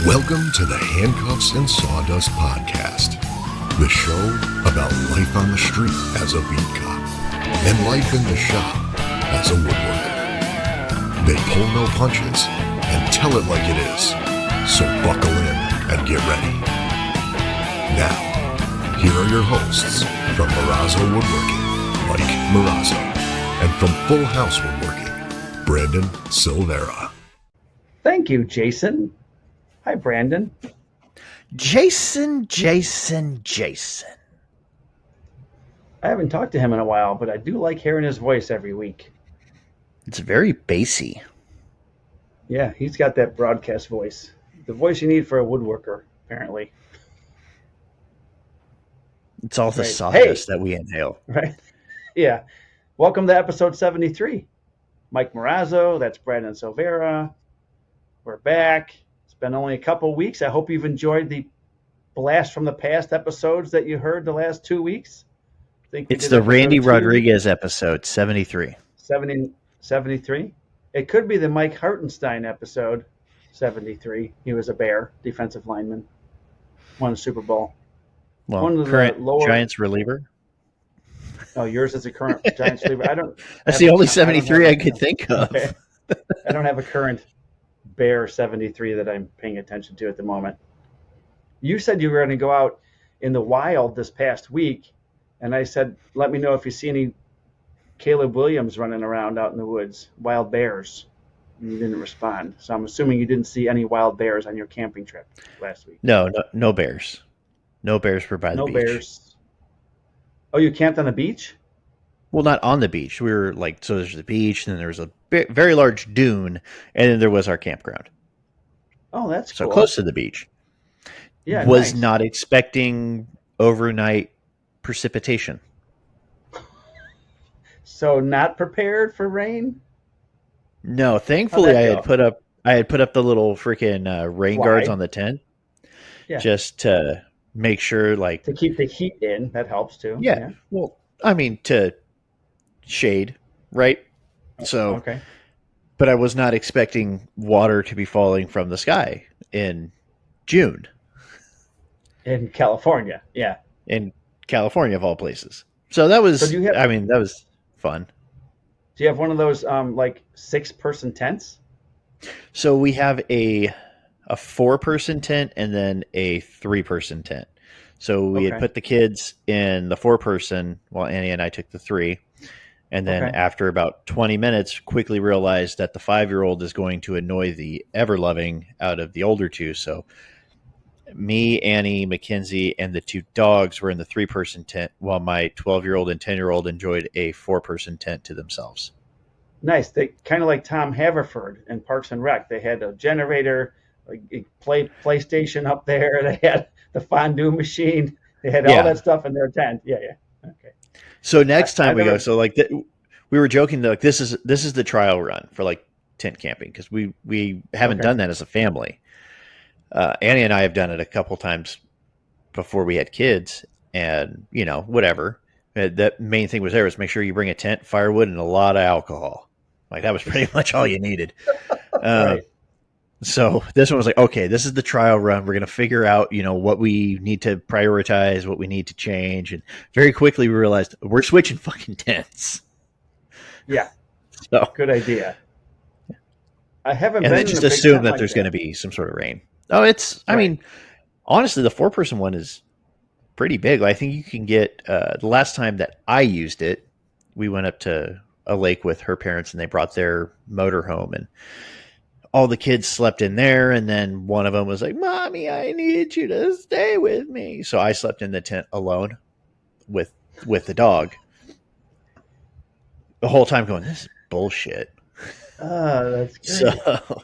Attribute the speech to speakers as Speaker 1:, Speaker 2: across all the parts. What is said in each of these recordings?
Speaker 1: Welcome to the Handcuffs and Sawdust podcast, the show about life on the street as a beat cop and life in the shop as a woodworker. They pull no punches and tell it like it is, so buckle in and get ready. Now, here are your hosts from Marazzo Woodworking, Mike Marazzo, and from Full House Woodworking, Brandon Silvera.
Speaker 2: Thank you, Jason. Hi, Brandon.
Speaker 3: Jason.
Speaker 2: I haven't talked to him in a while, but I do like hearing his voice every week.
Speaker 3: It's very bassy.
Speaker 2: Yeah, he's got that broadcast voice. The voice you need for a woodworker, apparently.
Speaker 3: It's all the sawdust that we inhale.
Speaker 2: Right. Yeah. Welcome to episode 73. Mike Marazzo, that's Brandon Silvera. We're back. It's been only a couple weeks. I hope you've enjoyed the blast from the past episodes that you heard the last 2 weeks.
Speaker 3: It's the Randy Rodriguez episode, 73.
Speaker 2: 73? It could be the Mike Hartenstein episode, 73. He was a Bear, defensive lineman. Won a Super Bowl.
Speaker 3: Well, one of current the Giants reliever.
Speaker 2: Oh, yours is a current Giants reliever.
Speaker 3: That's the only 73 I could think of.
Speaker 2: Okay. I don't have a current Bear 73 that I'm paying attention to at the moment. You said you were going to go out in the wild this past week, and I said, let me know if you see any Caleb Williams running around out in the woods, wild bears. And you didn't respond. So I'm assuming you didn't see any wild bears on your camping trip last week.
Speaker 3: No bears. No bears were by the beach. No bears.
Speaker 2: Oh, you camped on the beach?
Speaker 3: Well, not on the beach. We were so there's the beach, and then there was a very large dune, and then there was our campground.
Speaker 2: Oh, that's cool.
Speaker 3: So close to the beach.
Speaker 2: Yeah,
Speaker 3: was
Speaker 2: nice.
Speaker 3: Not expecting overnight precipitation.
Speaker 2: So not prepared for rain?
Speaker 3: No, thankfully I had put up the little freaking rain guards on the tent.
Speaker 2: Yeah.
Speaker 3: Just to make sure
Speaker 2: to keep the heat in. That helps too.
Speaker 3: Yeah. Well, I mean to shade, right? So
Speaker 2: okay.
Speaker 3: But I was not expecting water to be falling from the sky in June.
Speaker 2: In California, yeah.
Speaker 3: In California, of all places. So that was, that was fun.
Speaker 2: Do you have one of those 6-person tents?
Speaker 3: So we have a 4-person tent and then a 3-person tent. So we had put the kids in the 4-person while Annie and I took the 3. And then after about 20 minutes, quickly realized that the 5-year-old is going to annoy the ever-loving out of the older 2. So me, Annie, Mackenzie, and the 2 dogs were in the 3-person tent while my 12-year-old and 10-year-old enjoyed a 4-person tent to themselves.
Speaker 2: Nice. They kind of like Tom Haverford in Parks and Rec. They had a generator, a PlayStation up there. They had the fondue machine. They had all that stuff in their tent. Yeah. Okay.
Speaker 3: So next time we go, we were joking that this is the trial run for tent camping because we haven't done that as a family. Annie and I have done it a couple times before we had kids, and whatever. The main thing was make sure you bring a tent, firewood, and a lot of alcohol. That was pretty much all you needed.
Speaker 2: Right.
Speaker 3: So this one was okay, this is the trial run. We're going to figure out, what we need to prioritize, what we need to change. And very quickly we realized we're switching fucking tents.
Speaker 2: Yeah.
Speaker 3: So
Speaker 2: good idea. I haven't
Speaker 3: and
Speaker 2: been
Speaker 3: then just assume that there's going to be some sort of rain. Oh, I mean, honestly, the 4-person one is pretty big. I think you can get, the last time that I used it, we went up to a lake with her parents and they brought their motorhome and all the kids slept in there. And then one of them was like, Mommy, I need you to stay with me. So I slept in the tent alone with the dog the whole time going, this is bullshit.
Speaker 2: That's great.
Speaker 3: So,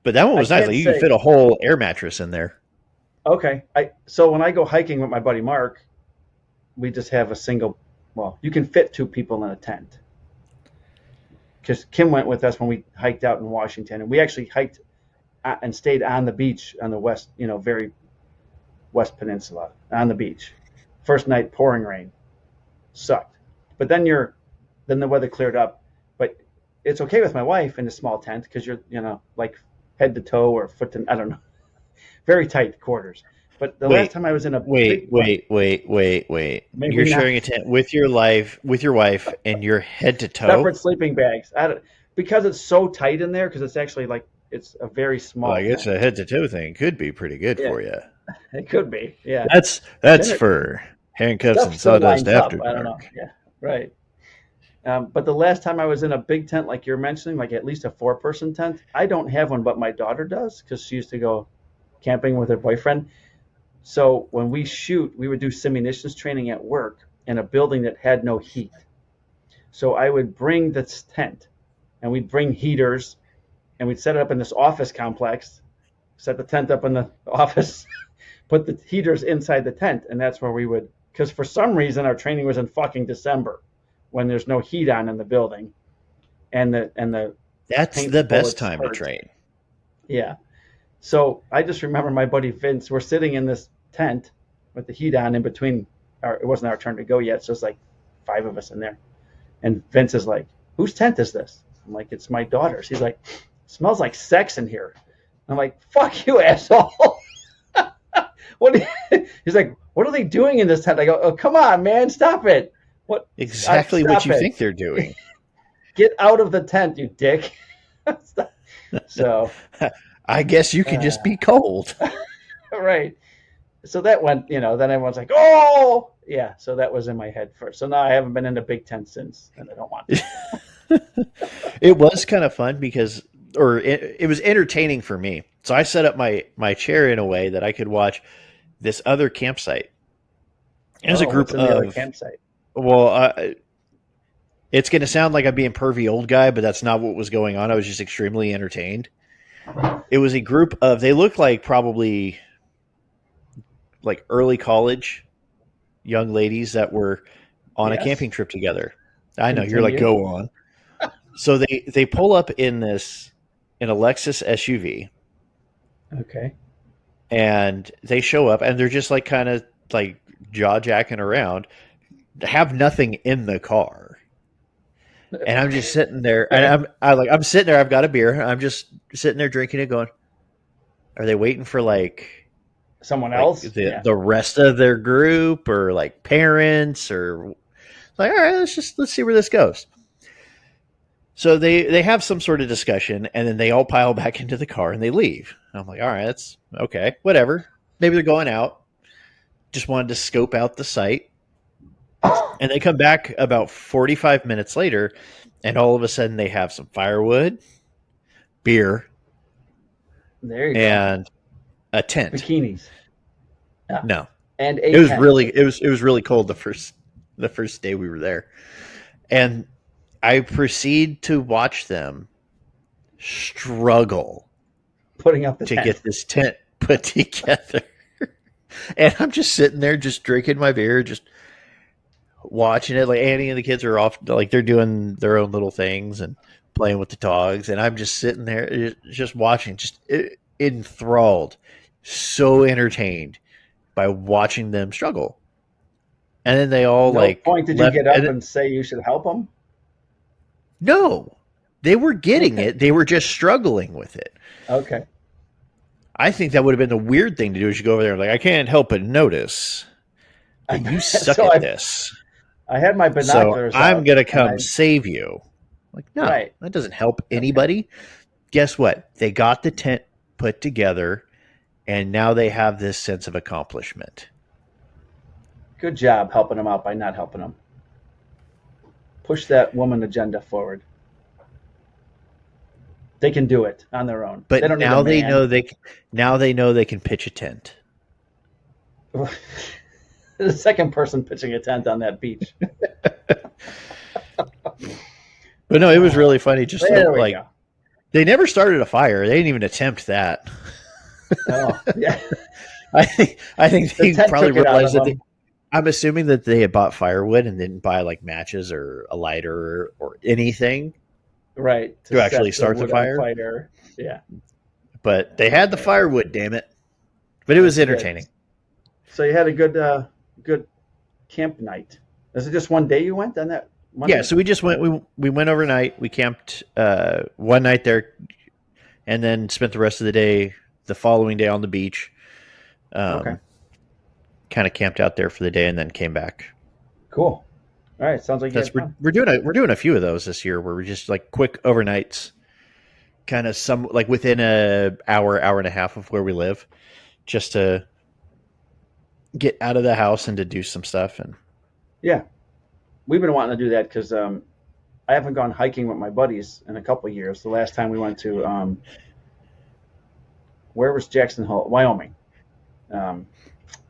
Speaker 3: but that one was nice. You could fit a whole air mattress in there.
Speaker 2: Okay. So when I go hiking with my buddy Mark, we just have a single, you can fit 2 people in a tent. Because Kim went with us when we hiked out in Washington, and we actually hiked and stayed on the beach on the west, very west peninsula on the beach. First night, pouring rain, sucked. But then the weather cleared up. But it's okay with my wife in a small tent because you're, head to toe or foot to, I don't know. very tight quarters. But the last time I was in a
Speaker 3: wait.
Speaker 2: maybe
Speaker 3: You're
Speaker 2: not.
Speaker 3: sharing a tent with your wife, and you're head to toe.
Speaker 2: Separate sleeping bags. Because it's so tight in there. Because it's actually it's a very small.
Speaker 3: Well, I guess
Speaker 2: tent.
Speaker 3: a head to toe thing could be pretty good for you.
Speaker 2: It could be. Yeah.
Speaker 3: That's for handcuffs and sawdust after dark.
Speaker 2: I don't know. Yeah. Right. But the last time I was in a big tent, like you're mentioning, like at least a 4-person tent, I don't have one, but my daughter does because she used to go camping with her boyfriend. So when we shoot, we would do simunitions training at work in a building that had no heat. So I would bring this tent, and we'd bring heaters, and we'd set it up in this office complex, set the tent up in the office, put the heaters inside the tent, and that's where we would, because for some reason our training was in fucking December when there's no heat on in the building. And
Speaker 3: that's the best time to train.
Speaker 2: Yeah. So I just remember my buddy Vince, we're sitting in this tent with the heat on in between. It wasn't our turn to go yet, so it's like 5 of us in there. And Vince is like, whose tent is this? I'm like, it's my daughter's. He's like, it smells like sex in here. I'm like, fuck you, asshole. He's like, what are they doing in this tent? I go, oh, come on, man, stop it. What?
Speaker 3: Exactly what you think they're doing.
Speaker 2: Get out of the tent, you dick. So
Speaker 3: I guess you can just be cold.
Speaker 2: Right. So that went, then everyone's like, oh, yeah. So that was in my head first. So now I haven't been in a big tent since, and I don't want to.
Speaker 3: It was kind of fun because, it was entertaining for me. So I set up my chair in a way that I could watch this other campsite. It was a group of
Speaker 2: campsite.
Speaker 3: Well, it's going to sound like I'm being pervy old guy, but that's not what was going on. I was just extremely entertained. It was a group of, they looked like probably like early college young ladies that were on a camping trip together. I know. You're like, go on. So they pull up in a Lexus SUV.
Speaker 2: Okay.
Speaker 3: And they show up and they're just like kind of like jaw jacking around, have nothing in the car. And I'm just sitting there and I'm sitting there. I've got a beer. And I'm just sitting there drinking it going, are they waiting for like
Speaker 2: someone else?
Speaker 3: The rest of their group or like parents or like, all right, let's see where this goes. So they have some sort of discussion and then they all pile back into the car and they leave. And I'm like, all right, that's okay, whatever. Maybe they're going out. Just wanted to scope out the site. And they come back about 45 minutes later and all of a sudden they have some firewood, beer,
Speaker 2: there you
Speaker 3: and a tent.
Speaker 2: Bikinis.
Speaker 3: Yeah. No.
Speaker 2: And
Speaker 3: it was really cold the first day we were there. And I proceed to watch them struggle
Speaker 2: putting up to
Speaker 3: get this tent put together. And I'm just sitting there, just drinking my beer, just watching it. Like Annie and the kids are off, like they're doing their own little things and playing with the dogs. And I'm just sitting there, just watching, just enthralled, so entertained by watching them struggle. And then they all
Speaker 2: point did you get up and say you should help them?
Speaker 3: No, they were getting it. They were just struggling with it.
Speaker 2: Okay.
Speaker 3: I think that would have been the weird thing to do is you go over there and like, I can't help but notice that you suck at this.
Speaker 2: I had my binoculars.
Speaker 3: So I'm going to come save you. Like, no,
Speaker 2: right.
Speaker 3: That doesn't help anybody. Guess what? They got the tent put together and now they have this sense of accomplishment.
Speaker 2: Good job helping them out by not helping them. Push that woman agenda forward. They can do it on their own.
Speaker 3: But now they know they can pitch a tent.
Speaker 2: The second person pitching a tent on that beach.
Speaker 3: But no, it was really funny. Just like
Speaker 2: go.
Speaker 3: They never started a fire. They didn't even attempt that.
Speaker 2: Oh, yeah.
Speaker 3: I think they probably realized that I'm assuming that they had bought firewood and didn't buy like matches or a lighter or anything.
Speaker 2: Right.
Speaker 3: To actually start the fire.
Speaker 2: Yeah.
Speaker 3: But they had the firewood, damn it. But it was entertaining.
Speaker 2: So you had a good camp night. Is it just one day you went on that Monday?
Speaker 3: Yeah, so we just went we went overnight. We camped one night there and then spent the rest of the day the following day on the beach.
Speaker 2: Okay.
Speaker 3: Kind of camped out there for the day and then came back.
Speaker 2: Cool. All right. Sounds like
Speaker 3: We're doing a few of those this year where we're just like quick overnights, kind of some like within a hour and a half of where we live, just to get out of the house and to do some stuff. And
Speaker 2: yeah, we've been wanting to do that because I haven't gone hiking with my buddies in a couple of years. The last time we went to where was Jackson Hole, Wyoming.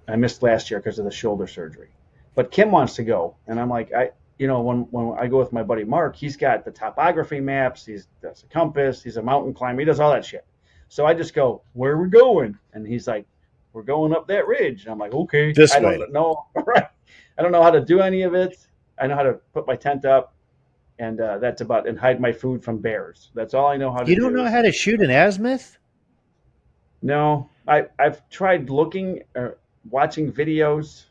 Speaker 2: I missed last year because of the shoulder surgery, but Kim wants to go, and I'm like, when I go with my buddy Mark, he's got the topography maps, he does a compass, he's a mountain climber, he does all that shit. So I just go, where are we going? And he's like, we're going up that ridge. And I'm like, okay.
Speaker 3: This way.
Speaker 2: I don't know. I don't know how to do any of it. I know how to put my tent up, and that's about, and hide my food from bears. That's all I know how to do.
Speaker 3: You don't know how to shoot an azimuth?
Speaker 2: No, I've tried looking or watching videos.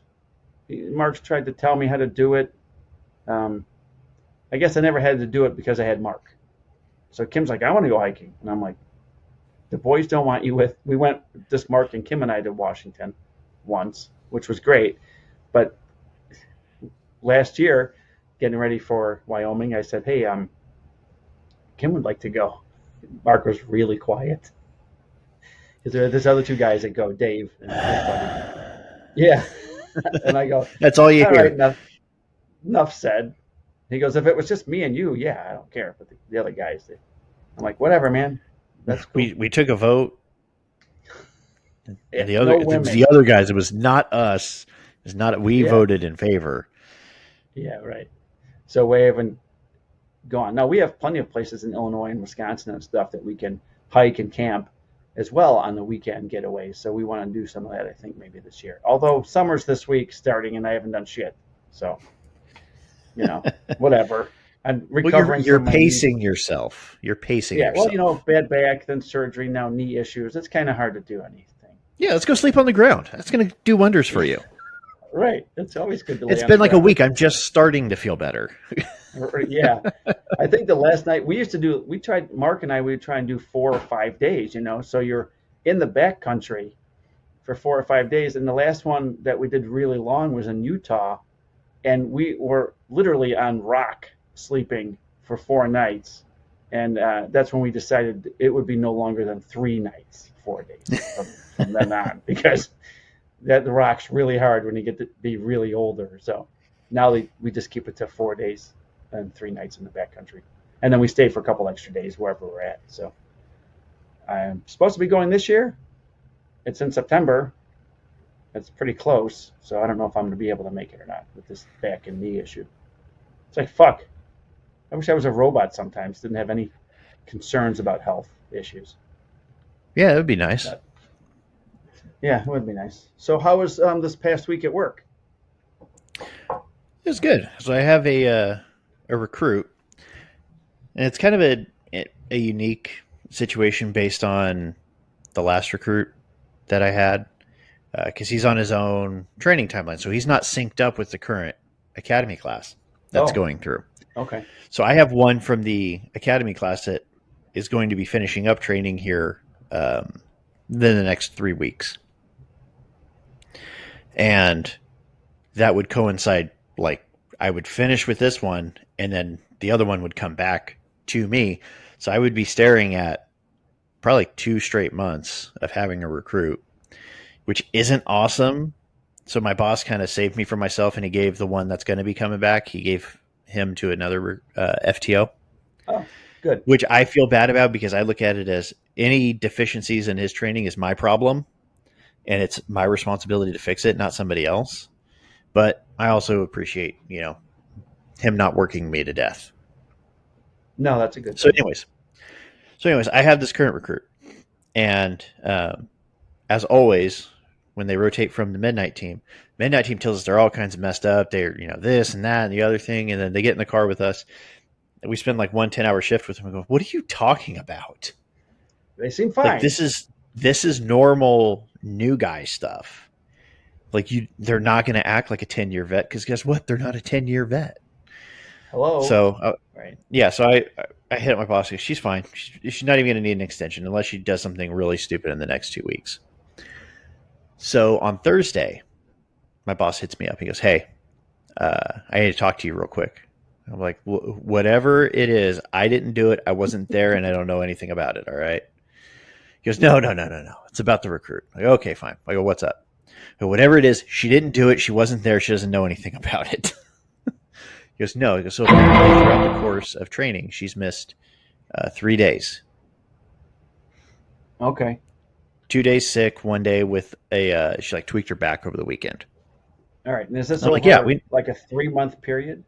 Speaker 2: Mark's tried to tell me how to do it. I guess I never had to do it because I had Mark. So Kim's like, I want to go hiking. And I'm like, the boys don't want you with. We went, just Mark and Kim and I, to Washington once, which was great. But last year, getting ready for Wyoming, I said, hey, Kim would like to go. Mark was really quiet. There's other two guys that go, Dave and his buddy. Yeah. And I go,
Speaker 3: that's all you hear.
Speaker 2: Right, enough said. He goes, if it was just me and you, yeah, I don't care. But the other guys, I'm like, whatever, man. That's cool.
Speaker 3: We took a vote.
Speaker 2: Yeah,
Speaker 3: the other guys, it was not us. It's not we voted in favor.
Speaker 2: Yeah, right. So we haven't gone. Now we have plenty of places in Illinois and Wisconsin and stuff that we can hike and camp as well on the weekend getaways. So we want to do some of that, I think, maybe this year. Although summer's this week starting and I haven't done shit. So, whatever. I'm recovering.
Speaker 3: You're pacing yourself. You're pacing yourself.
Speaker 2: Yeah, well, bad back, then surgery, now knee issues. It's kind of hard to do anything.
Speaker 3: Yeah, let's go sleep on the ground. That's going to do wonders for you.
Speaker 2: Right. It's always good to lay
Speaker 3: It's been like a week. I'm just starting to feel better.
Speaker 2: Yeah. I think the last night Mark and I would try and do 4 or 5 days, so you're in the backcountry for 4 or 5 days. And the last one that we did really long was in Utah. And we were literally on rock sleeping for 4 nights. And that's when we decided it would be no longer than 3 nights, 4 days from then on, because the rock's really hard when you get to be really older. So now we just keep it to 4 days and 3 nights in the backcountry. And then we stay for a couple extra days wherever we're at. So I'm supposed to be going this year. It's in September. It's pretty close. So I don't know if I'm going to be able to make it or not with this back and knee issue. It's like, fuck. I wish I was a robot sometimes. Didn't have any concerns about health issues.
Speaker 3: Yeah, it would be nice.
Speaker 2: Yeah, it would be nice. So how was this past week at work?
Speaker 3: It was good. So I have a recruit, and it's kind of a unique situation based on the last recruit that I had, because he's on his own training timeline. So he's not synced up with the current academy class that's going through.
Speaker 2: Okay.
Speaker 3: So I have one from the academy class that is going to be finishing up training here within the next 3 weeks. And that would coincide, like I would finish with this one and then the other one would come back to me. So I would be staring at probably 2 straight months of having a recruit, which isn't awesome. So my boss kind of saved me from myself, and he gave the one that's going to be coming back, he gave him to another FTO.
Speaker 2: Oh, good.
Speaker 3: Which I feel bad about, because I look at it as any deficiencies in his training is my problem, and it's my responsibility to fix it, not somebody else. But I also appreciate, him not working me to death.
Speaker 2: No, that's a good
Speaker 3: So
Speaker 2: thing.
Speaker 3: anyways, I have this current recruit, and as always, when they rotate from the midnight team tells us they're all kinds of messed up. They're, this and that and the other thing. And then they get in the car with us, and we spend like 1 10-hour shift with them and go, what are you talking about?
Speaker 2: They seem fine.
Speaker 3: Like, this is normal new guy stuff. Like, they're not going to act like a 10-year vet, because guess what? They're not a 10-year vet.
Speaker 2: Hello.
Speaker 3: So
Speaker 2: right.
Speaker 3: Yeah. So I hit up my boss. She's fine. She's not even going to need an extension unless she does something really stupid in the next 2 weeks. So on Thursday, my boss hits me up. He goes, "Hey, I need to talk to you real quick." I'm like, "Whatever it is, I didn't do it. I wasn't there, and I don't know anything about it. All right." He goes, "No. It's about the recruit." I go, "Okay, fine." I go, "What's up?" But whatever it is, she didn't do it. She wasn't there. She doesn't know anything about it. He goes, "No." He goes, "So apparently throughout the course of training, she's missed 3 days.
Speaker 2: Okay.
Speaker 3: 2 days sick, 1 day with she like tweaked her back over the weekend."
Speaker 2: All right. And is this
Speaker 3: I'm
Speaker 2: over
Speaker 3: like, "Yeah,
Speaker 2: like a 3-month period?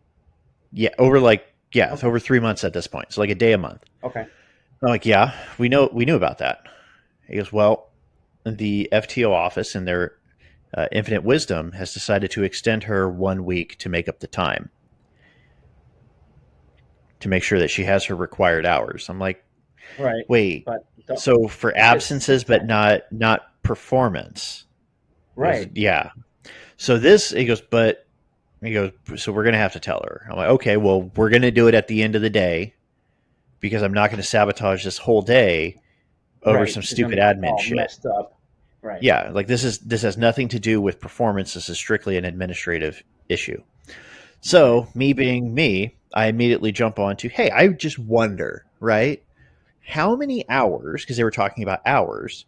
Speaker 3: over
Speaker 2: Okay.
Speaker 3: over 3 months at this point. So like a day a month."
Speaker 2: Okay.
Speaker 3: I'm like, "Yeah, we knew about that." He goes, "Well, the FTO office in their infinite wisdom has decided to extend her 1 week to make up the time, to make sure that she has her required hours." I'm like,
Speaker 2: Right.
Speaker 3: "Wait,
Speaker 2: But
Speaker 3: so for absences, but not performance?"
Speaker 2: right.
Speaker 3: Yeah. So this, he goes, "So we're going to have to tell her." I'm like, "Okay, well, we're going to do it at the end of the day because I'm not going to sabotage this whole day over
Speaker 2: Right.
Speaker 3: some
Speaker 2: She's gonna
Speaker 3: stupid
Speaker 2: be
Speaker 3: admin
Speaker 2: all
Speaker 3: shit."
Speaker 2: messed up. Right.
Speaker 3: Yeah, like this has nothing to do with performance. This is strictly an administrative issue. So
Speaker 2: Right.
Speaker 3: me being me, I immediately jump on to, hey, I just wonder, right? How many hours, because they were talking about hours,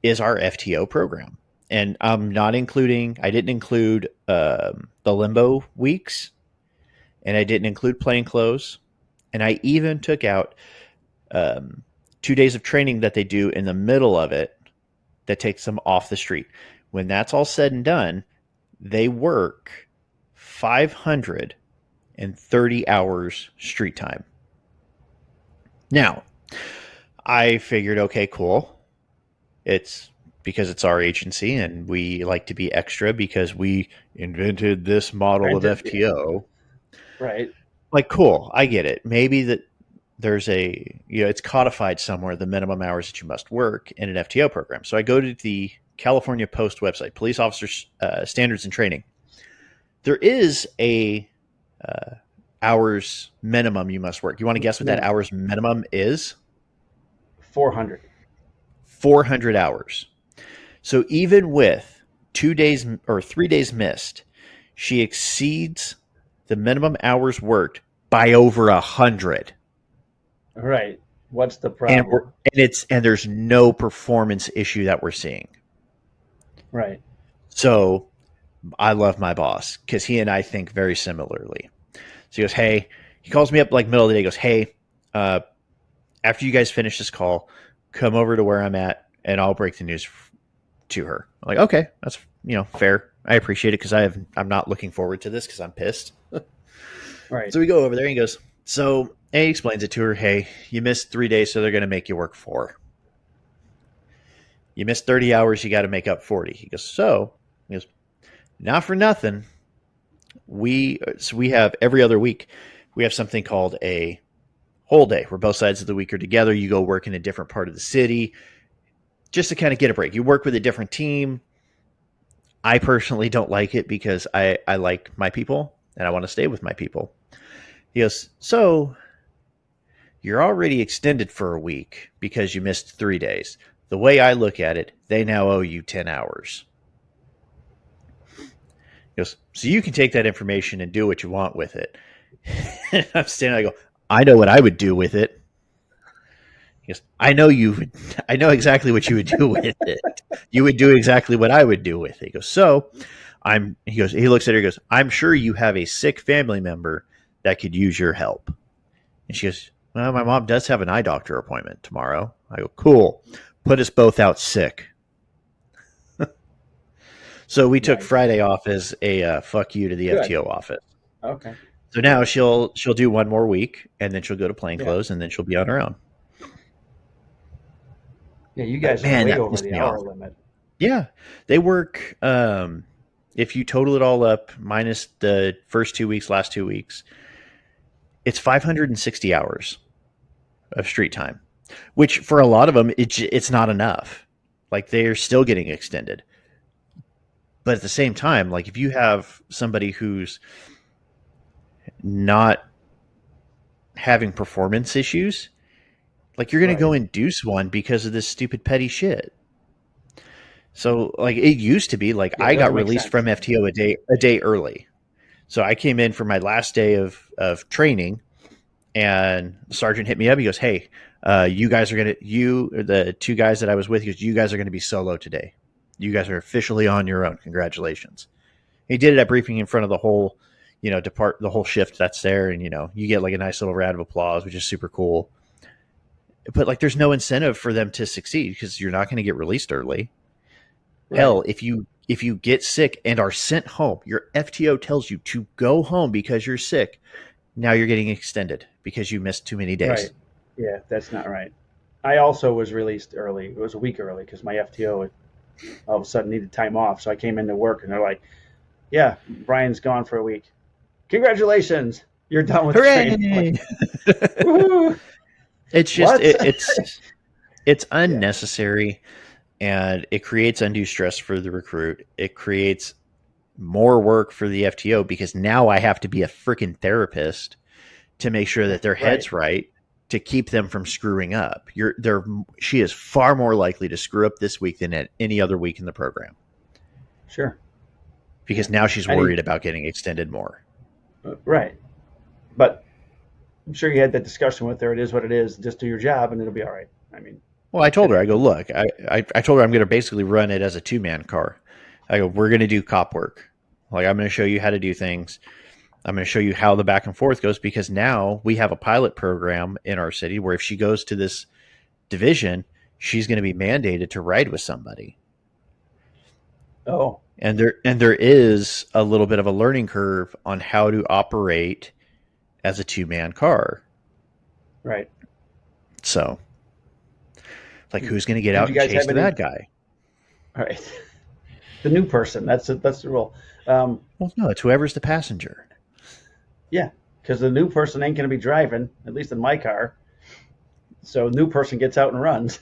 Speaker 3: is our FTO program? And I'm not including, I didn't include the limbo weeks, and I didn't include plain clothes. And I even took out 2 days of training that they do in the middle of it that takes them off the street. When that's all said and done, they work 530 hours street time. Now, I figured, okay, cool. It's because it's our agency and we like to be extra because we invented this model of FTO.
Speaker 2: Right.
Speaker 3: Like, cool, I get it. Maybe that there's it's codified somewhere the minimum hours that you must work in an FTO program. So I go to the California Post website, Police Officers Standards and Training. There is a hours minimum you must work. You want to guess what that hours minimum is?
Speaker 2: 400.
Speaker 3: 400 hours. So even with 2 days or 3 days missed, she exceeds the minimum hours worked by over 100.
Speaker 2: Right. What's the problem?
Speaker 3: And there's no performance issue that we're seeing.
Speaker 2: Right.
Speaker 3: So I love my boss because he and I think very similarly. So he goes, "Hey," he calls me up like middle of the day. He goes, "Hey, after you guys finish this call, come over to where I'm at and I'll break the news to her." I'm like, "Okay, that's fair. I appreciate it because I'm not looking forward to this because I'm pissed."
Speaker 2: Right.
Speaker 3: So we go over there and he goes, and he explains it to her. "Hey, you missed 3 days, so they're going to make you work 4. You missed 30 hours, you got to make up 40. He goes, "Not for nothing. We have every other week, we have something called a whole day where both sides of the week are together. You go work in a different part of the city just to kind of get a break. You work with a different team. I personally don't like it because I like my people and I want to stay with my people." He goes, "So you're already extended for a week because you missed 3 days. The way I look at it, they now owe you 10 hours. He goes, "So you can take that information and do what you want with it." I'm standing there, I go, "I know what I would do with it." He goes, I know exactly what you would do with it. You would do exactly what I would do with it." He goes, he looks at her, he goes, "I'm sure you have a sick family member that could use your help." And she goes, "Well, my mom does have an eye doctor appointment tomorrow." I go, "Cool. Put us both out sick." So we took Friday off as a fuck you to the FTO office.
Speaker 2: Okay.
Speaker 3: So now she'll do 1 more week, and then she'll go to plainclothes, and then she'll be on her own.
Speaker 2: Yeah, you guys are way over the hour limit.
Speaker 3: Yeah, they work. If you total it all up, minus the first 2 weeks, last 2 weeks, it's 560 hours of street time, which for a lot of them, it's not enough. Like they're still getting extended. But at the same time, like if you have somebody who's not having performance issues, like you're going to go induce one because of this stupid petty shit. So like it used to be like I got released from FTO a day early. So I came in for my last day of training, and the sergeant hit me up. He goes, "Hey, the two guys that I was with, he goes, you guys are going to be solo today. You guys are officially on your own. Congratulations." He did it at briefing in front of the whole, the whole shift that's there, and you get like a nice little round of applause, which is super cool. But like, there's no incentive for them to succeed because you're not going to get released early. Right. Hell, if you get sick and are sent home, your FTO tells you to go home because you're sick. Now you're getting extended because you missed too many days.
Speaker 2: Right. Yeah, that's not right. I also was released early. It was a week early because my FTO all of a sudden needed time off. So I came into work and they're like, "Yeah, Brian's gone for a week. Congratulations, you're done with training." Like,
Speaker 3: it's just it's unnecessary. And it creates undue stress for the recruit. It creates more work for the FTO because now I have to be a freaking therapist to make sure that their head's right to keep them from screwing up. She is far more likely to screw up this week than at any other week in the program.
Speaker 2: Sure.
Speaker 3: Because now she's worried about getting extended more.
Speaker 2: Right. But I'm sure you had that discussion with her. It is what it is. Just do your job and it'll be all right. I mean,
Speaker 3: well, I told her, I go, look, I told her I'm going to basically run it as a 2-man car. I go, we're going to do cop work. Like, I'm going to show you how to do things. I'm going to show you how the back and forth goes because now we have a pilot program in our city where if she goes to this division, she's going to be mandated to ride with somebody.
Speaker 2: Oh.
Speaker 3: And there is a little bit of a learning curve on how to operate as a 2-man car.
Speaker 2: Right.
Speaker 3: So, like, who's going to get out and chase the bad guy?
Speaker 2: All right. The new person. That's the rule.
Speaker 3: Well, no, it's whoever's the passenger.
Speaker 2: Yeah, because the new person ain't going to be driving, at least in my car. So new person gets out and runs.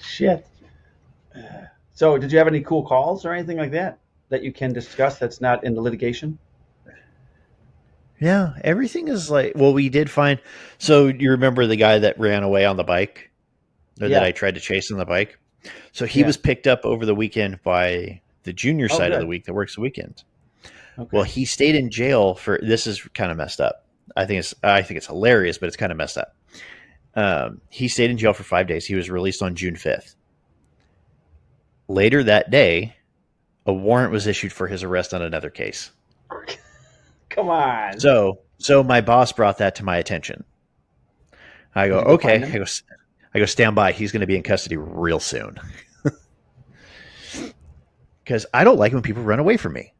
Speaker 2: Shit. So did you have any cool calls or anything like that you can discuss that's not in the litigation?
Speaker 3: Yeah, everything is like, well, we did find, so you remember the guy that ran away on the bike? Or that I tried to chase on the bike? So he was picked up over the weekend by the junior side of the week that works the weekends. Okay. Well, he stayed in jail for, this is kind of messed up. I think it's hilarious, but it's kind of messed up. He stayed in jail for 5 days. He was released on June 5th. Later that day, a warrant was issued for his arrest on another case.
Speaker 2: Come on.
Speaker 3: So my boss brought that to my attention. I go, okay. I go, stand by. He's going to be in custody real soon. Because I don't like when people run away from me.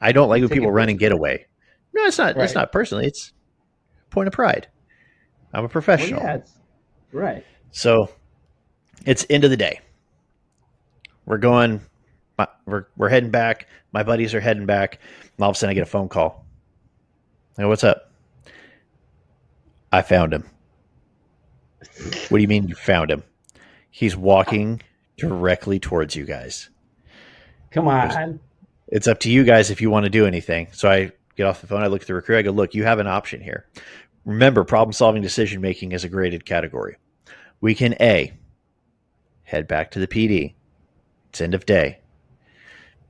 Speaker 3: I don't like when people run and get away. No, it's not. Right. It's not personally. It's a point of pride. I'm a professional.
Speaker 2: Well, yeah, right.
Speaker 3: So it's end of the day. We're going. We're heading back. My buddies are heading back. And all of a sudden, I get a phone call. I go, what's up? I found him. What do you mean you found him? He's walking directly towards you guys.
Speaker 2: Come on.
Speaker 3: It's up to you guys if you want to do anything. So I get off the phone. I look at the recruiter. I go, look, you have an option here. Remember, problem-solving decision-making is a graded category. We can A, head back to the PD. It's end of day.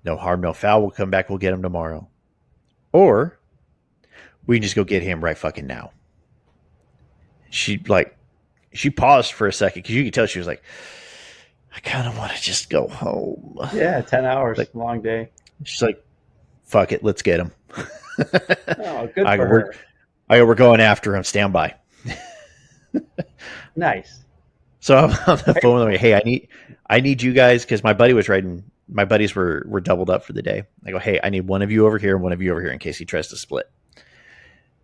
Speaker 3: No harm, no foul. We'll come back. We'll get him tomorrow. Or we can just go get him right fucking now. She paused for a second because you could tell she was like, I kind of want to just go home.
Speaker 2: Yeah, 10 hours, like, long day.
Speaker 3: She's like, fuck it, let's get him.
Speaker 2: Oh, good for her.
Speaker 3: We're going after him. Stand by.
Speaker 2: Nice.
Speaker 3: So I'm on the phone with him. Hey, I need you guys because my buddy was riding. My buddies were doubled up for the day. I go, hey, I need one of you over here and one of you over here in case he tries to split. And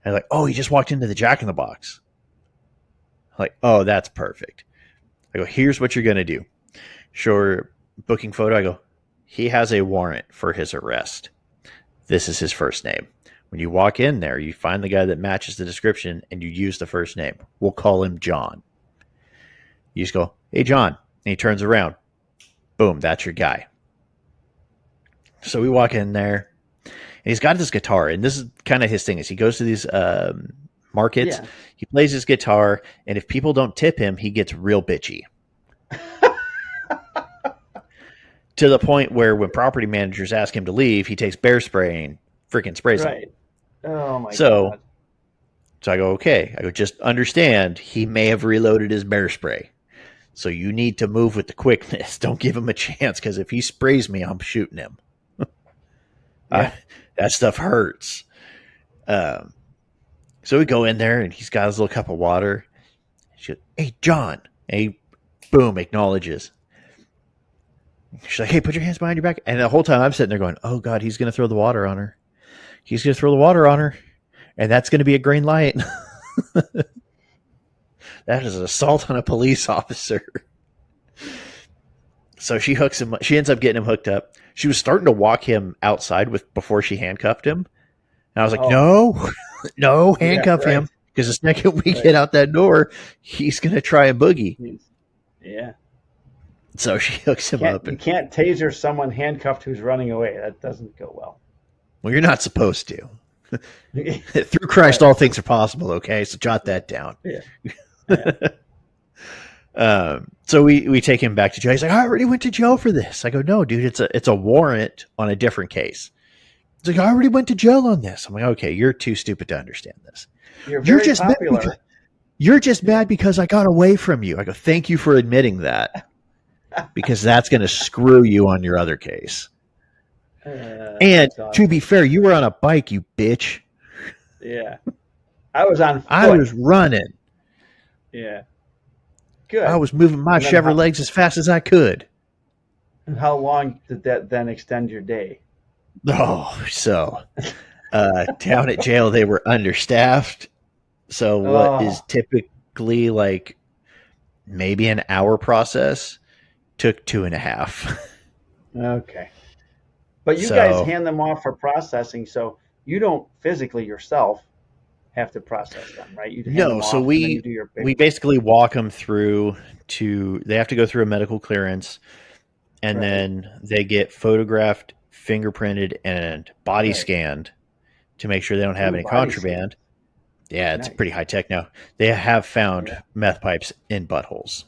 Speaker 3: they're like, oh, he just walked into the Jack in the Box. I'm like, oh, that's perfect. I go, here's what you're going to do. Sure, booking photo. I go, he has a warrant for his arrest. This is his first name. When you walk in there, you find the guy that matches the description and you use the first name. We'll call him John. You just go, hey, John. And he turns around. Boom, that's your guy. So we walk in there. he's got this guitar, and this is kind of his thing. Is he goes to these markets, he plays his guitar, and if people don't tip him, he gets real bitchy. To the point where when property managers ask him to leave, he takes bear spray and freaking sprays them.
Speaker 2: Oh my god.
Speaker 3: So I go, okay. I go, just understand he may have reloaded his bear spray. So you need to move with the quickness. Don't give him a chance, because if he sprays me, I'm shooting him. That stuff hurts. So we go in there, and he's got his little cup of water. She goes, hey, John. And he, boom, acknowledges. She's like, hey, put your hands behind your back. And the whole time I'm sitting there going, oh, God, he's going to throw the water on her. He's going to throw the water on her. And that's going to be a green light. That is an assault on a police officer. So she hooks him. She ends up getting him hooked up. She was starting to walk him outside before she handcuffed him. And I was like, no, handcuff him. Because the second we get out that door, he's going to try a boogie.
Speaker 2: Yeah.
Speaker 3: So she hooks him up.
Speaker 2: You can't taser someone handcuffed who's running away. That doesn't go well.
Speaker 3: Well, you're not supposed to. Through Christ, all things are possible. Okay, so jot that down. So we take him back to jail. He's like, I already went to jail for this. I go, no, dude, it's a warrant on a different case. He's like, I already went to jail on this. I'm like, okay, you're too stupid to understand this.
Speaker 2: You're just popular.
Speaker 3: You're just mad because I got away from you. I go, thank you for admitting that, because that's going to screw you on your other case. And to be fair, you were on a bike, you bitch.
Speaker 2: Yeah. I was on foot.
Speaker 3: I was running.
Speaker 2: Yeah. Good.
Speaker 3: I was moving my Chevrolet legs as fast as I could.
Speaker 2: And how long did that then extend your day?
Speaker 3: Oh, so down at jail, they were understaffed. So what is typically like maybe an hour process took 2.5.
Speaker 2: Okay. But you guys hand them off for processing, so you don't physically yourself have to process them, right? You hand them
Speaker 3: so
Speaker 2: off
Speaker 3: we basically walk them through they have to go through a medical clearance, and then they get photographed, fingerprinted, and body scanned to make sure they don't have any contraband. Yeah, it's pretty high tech now. They have found meth pipes in buttholes.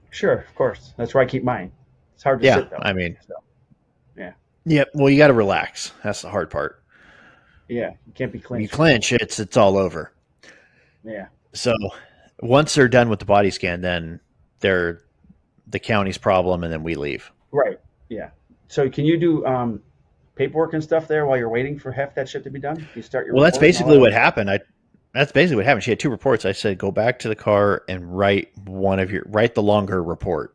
Speaker 2: Sure, of course. That's where I keep mine. It's hard to sit though.
Speaker 3: I mean, yeah, well, you got to relax. That's the hard part.
Speaker 2: Yeah, you can't be clinched.
Speaker 3: You clinch, it's all over.
Speaker 2: Yeah.
Speaker 3: So once they're done with the body scan, then they're the county's problem, and then we leave.
Speaker 2: Right. Yeah. So can you do paperwork and stuff there while you're waiting for half that shit to be done? You start your.
Speaker 3: Well, that's basically what happened. That's basically what happened. She had 2 reports. I said, go back to the car and write the longer report.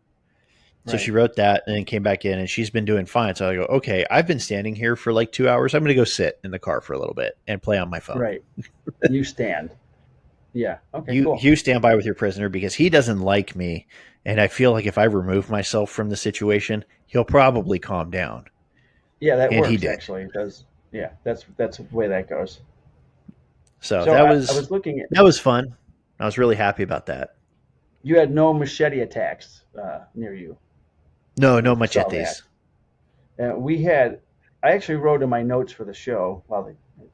Speaker 3: So she wrote that and then came back in, and she's been doing fine. So I go, okay, I've been standing here for like 2 hours. I'm going to go sit in the car for a little bit and play on my phone.
Speaker 2: Right. You stand. Yeah. Okay,
Speaker 3: you stand by with your prisoner, because he doesn't like me. And I feel like if I remove myself from the situation, he'll probably calm down.
Speaker 2: Yeah, that works.
Speaker 3: He did.
Speaker 2: Actually. It does. Yeah, that's the way that goes.
Speaker 3: So
Speaker 2: I was looking at
Speaker 3: that was fun. I was really happy about that.
Speaker 2: You had no machete attacks near you.
Speaker 3: No machetes.
Speaker 2: I actually wrote in my notes for the show,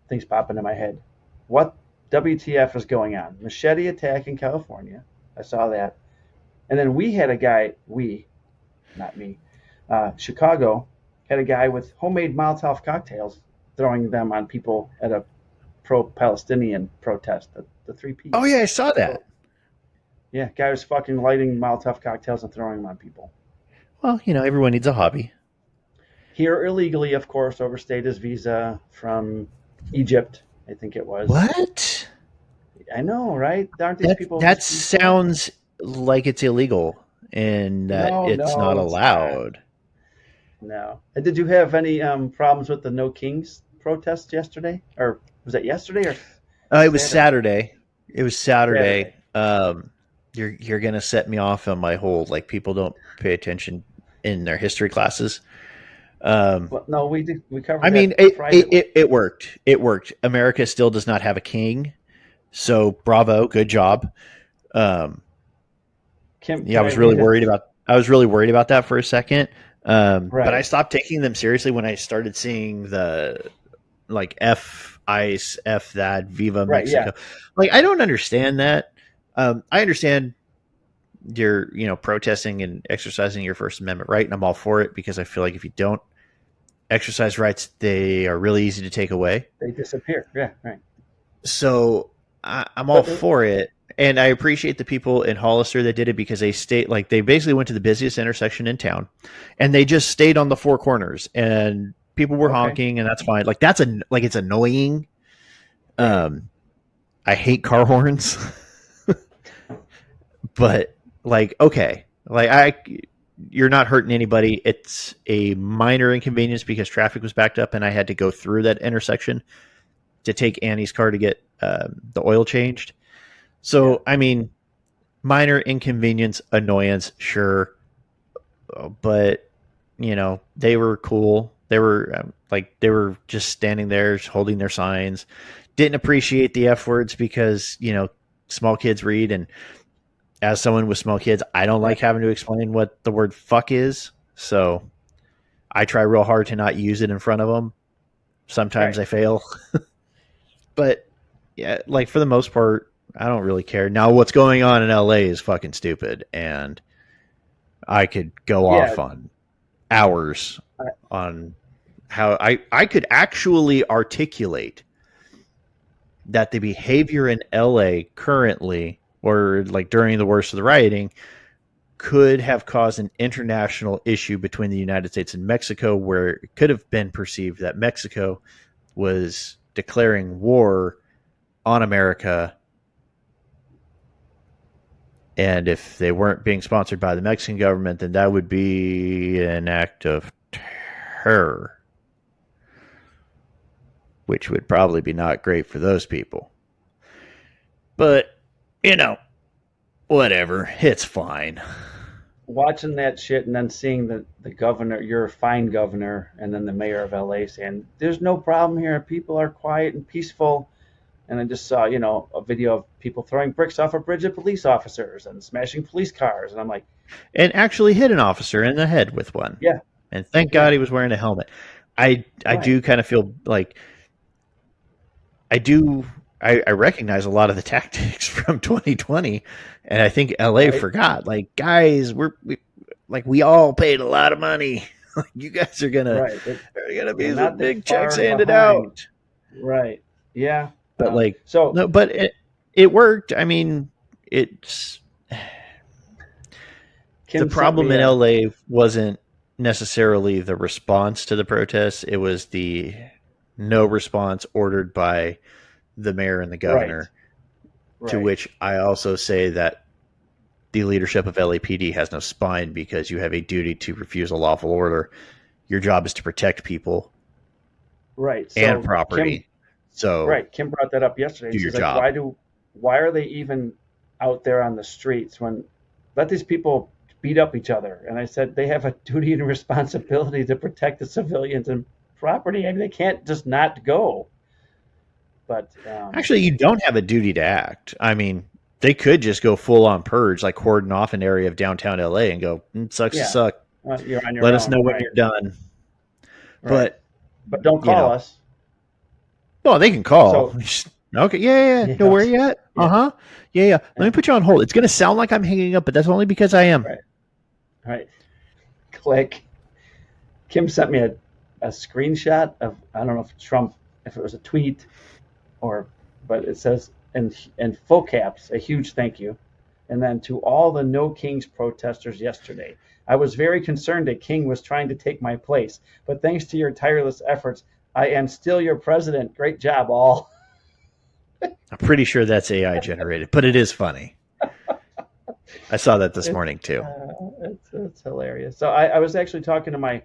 Speaker 2: things pop into my head, what WTF is going on? Machete attack in California. I saw that. And then we had a guy, not me, Chicago had a guy with homemade Molotov cocktails throwing them on people at a pro-Palestinian protest, the 3P.
Speaker 3: Oh, yeah, I saw that.
Speaker 2: Yeah, guy was fucking lighting Molotov cocktails and throwing them on people.
Speaker 3: Well, everyone needs a hobby.
Speaker 2: Here illegally, of course, overstayed his visa from Egypt, I think it was.
Speaker 3: What?
Speaker 2: I know, right? Aren't these people...
Speaker 3: That sounds like it's illegal and that it's not allowed.
Speaker 2: No. Did you have any problems with the No Kings protest yesterday? Or was that yesterday? Or
Speaker 3: it was Saturday. It was Saturday. You're gonna set me off on my whole people don't pay attention in their history classes.
Speaker 2: Well, no, we did. We covered.
Speaker 3: I mean, it worked. It worked. America still does not have a king, so bravo, good job. I was really worried about that for a second. But I stopped taking them seriously when I started seeing the like F ICE, F that, Viva
Speaker 2: Right,
Speaker 3: Mexico.
Speaker 2: yeah.
Speaker 3: Like, I don't understand that. I understand you're, protesting and exercising your First Amendment right, and I'm all for it, because I feel like if you don't exercise rights, they are really easy to take away.
Speaker 2: They disappear. Yeah, right.
Speaker 3: So I'm all for it. And I appreciate the people in Hollister that did it, because they basically went to the busiest intersection in town, and they just stayed on the four corners, and people were honking, and that's fine. Like, it's annoying.
Speaker 2: Right.
Speaker 3: I hate car horns, but okay, you're not hurting anybody. It's a minor inconvenience because traffic was backed up and I had to go through that intersection to take Annie's car to get the oil changed. So, yeah. I mean, minor inconvenience, annoyance, sure. But, they were cool. They were they were just standing there holding their signs. Didn't appreciate the F words because, small kids read. And as someone with small kids, I don't like having to explain what the word fuck is. So I try real hard to not use it in front of them. Sometimes I fail. But yeah, for the most part, I don't really care. Now, what's going on in LA is fucking stupid. And I could go off on hours on how I could actually articulate that the behavior in LA currently, or during the worst of the rioting, could have caused an international issue between the United States and Mexico, where it could have been perceived that Mexico was declaring war on America. And if they weren't being sponsored by the Mexican government, then that would be an act of terror, which would probably be not great for those people. But, whatever. It's fine.
Speaker 2: Watching that shit and then seeing the governor, your fine governor, and then the mayor of LA saying, there's no problem here. People are quiet and peaceful. And I just saw, a video of people throwing bricks off a bridge at police officers and smashing police cars. And I'm like...
Speaker 3: And actually hit an officer in the head with one.
Speaker 2: Yeah.
Speaker 3: And thank God he was wearing a helmet. I do kind of feel like... I recognize a lot of the tactics from 2020, and I think LA forgot. Guys, we all paid a lot of money. You guys are gonna be some big checks handed out.
Speaker 2: Right. Yeah.
Speaker 3: But but it worked. I mean, it's the problem in LA wasn't necessarily the response to the protests. It was the no response ordered by the mayor and the governor, to which I also say that the leadership of LAPD has no spine, because you have a duty to refuse a lawful order. Your job is to protect people and property.
Speaker 2: Kim brought that up yesterday.
Speaker 3: Do your job.
Speaker 2: Why are they even out there on the streets when let these people beat up each other? And I said they have a duty and responsibility to protect the civilians and property. I mean, they can't just not go. But
Speaker 3: actually, you don't have a duty to act. I mean, they could just go full on purge, cordon off an area of downtown LA and go, sucks to suck.
Speaker 2: Well, you're on your
Speaker 3: Let
Speaker 2: own,
Speaker 3: us know when you're done.
Speaker 2: Right. But don't call us.
Speaker 3: Well, they can call. So, okay, yeah. No, where you at? Yeah. Yeah. Let me put you on hold. It's going to sound like I'm hanging up, but that's only because I am.
Speaker 2: Right. Click. Kim sent me a screenshot of, I don't know if it was a tweet, but it says in full caps, a huge thank you. And then to all the No Kings protesters yesterday. I was very concerned that King was trying to take my place, but thanks to your tireless efforts, I am still your president. Great job, all.
Speaker 3: I'm pretty sure that's AI generated, but it is funny. I saw that this morning too.
Speaker 2: It's hilarious. So I was actually talking to my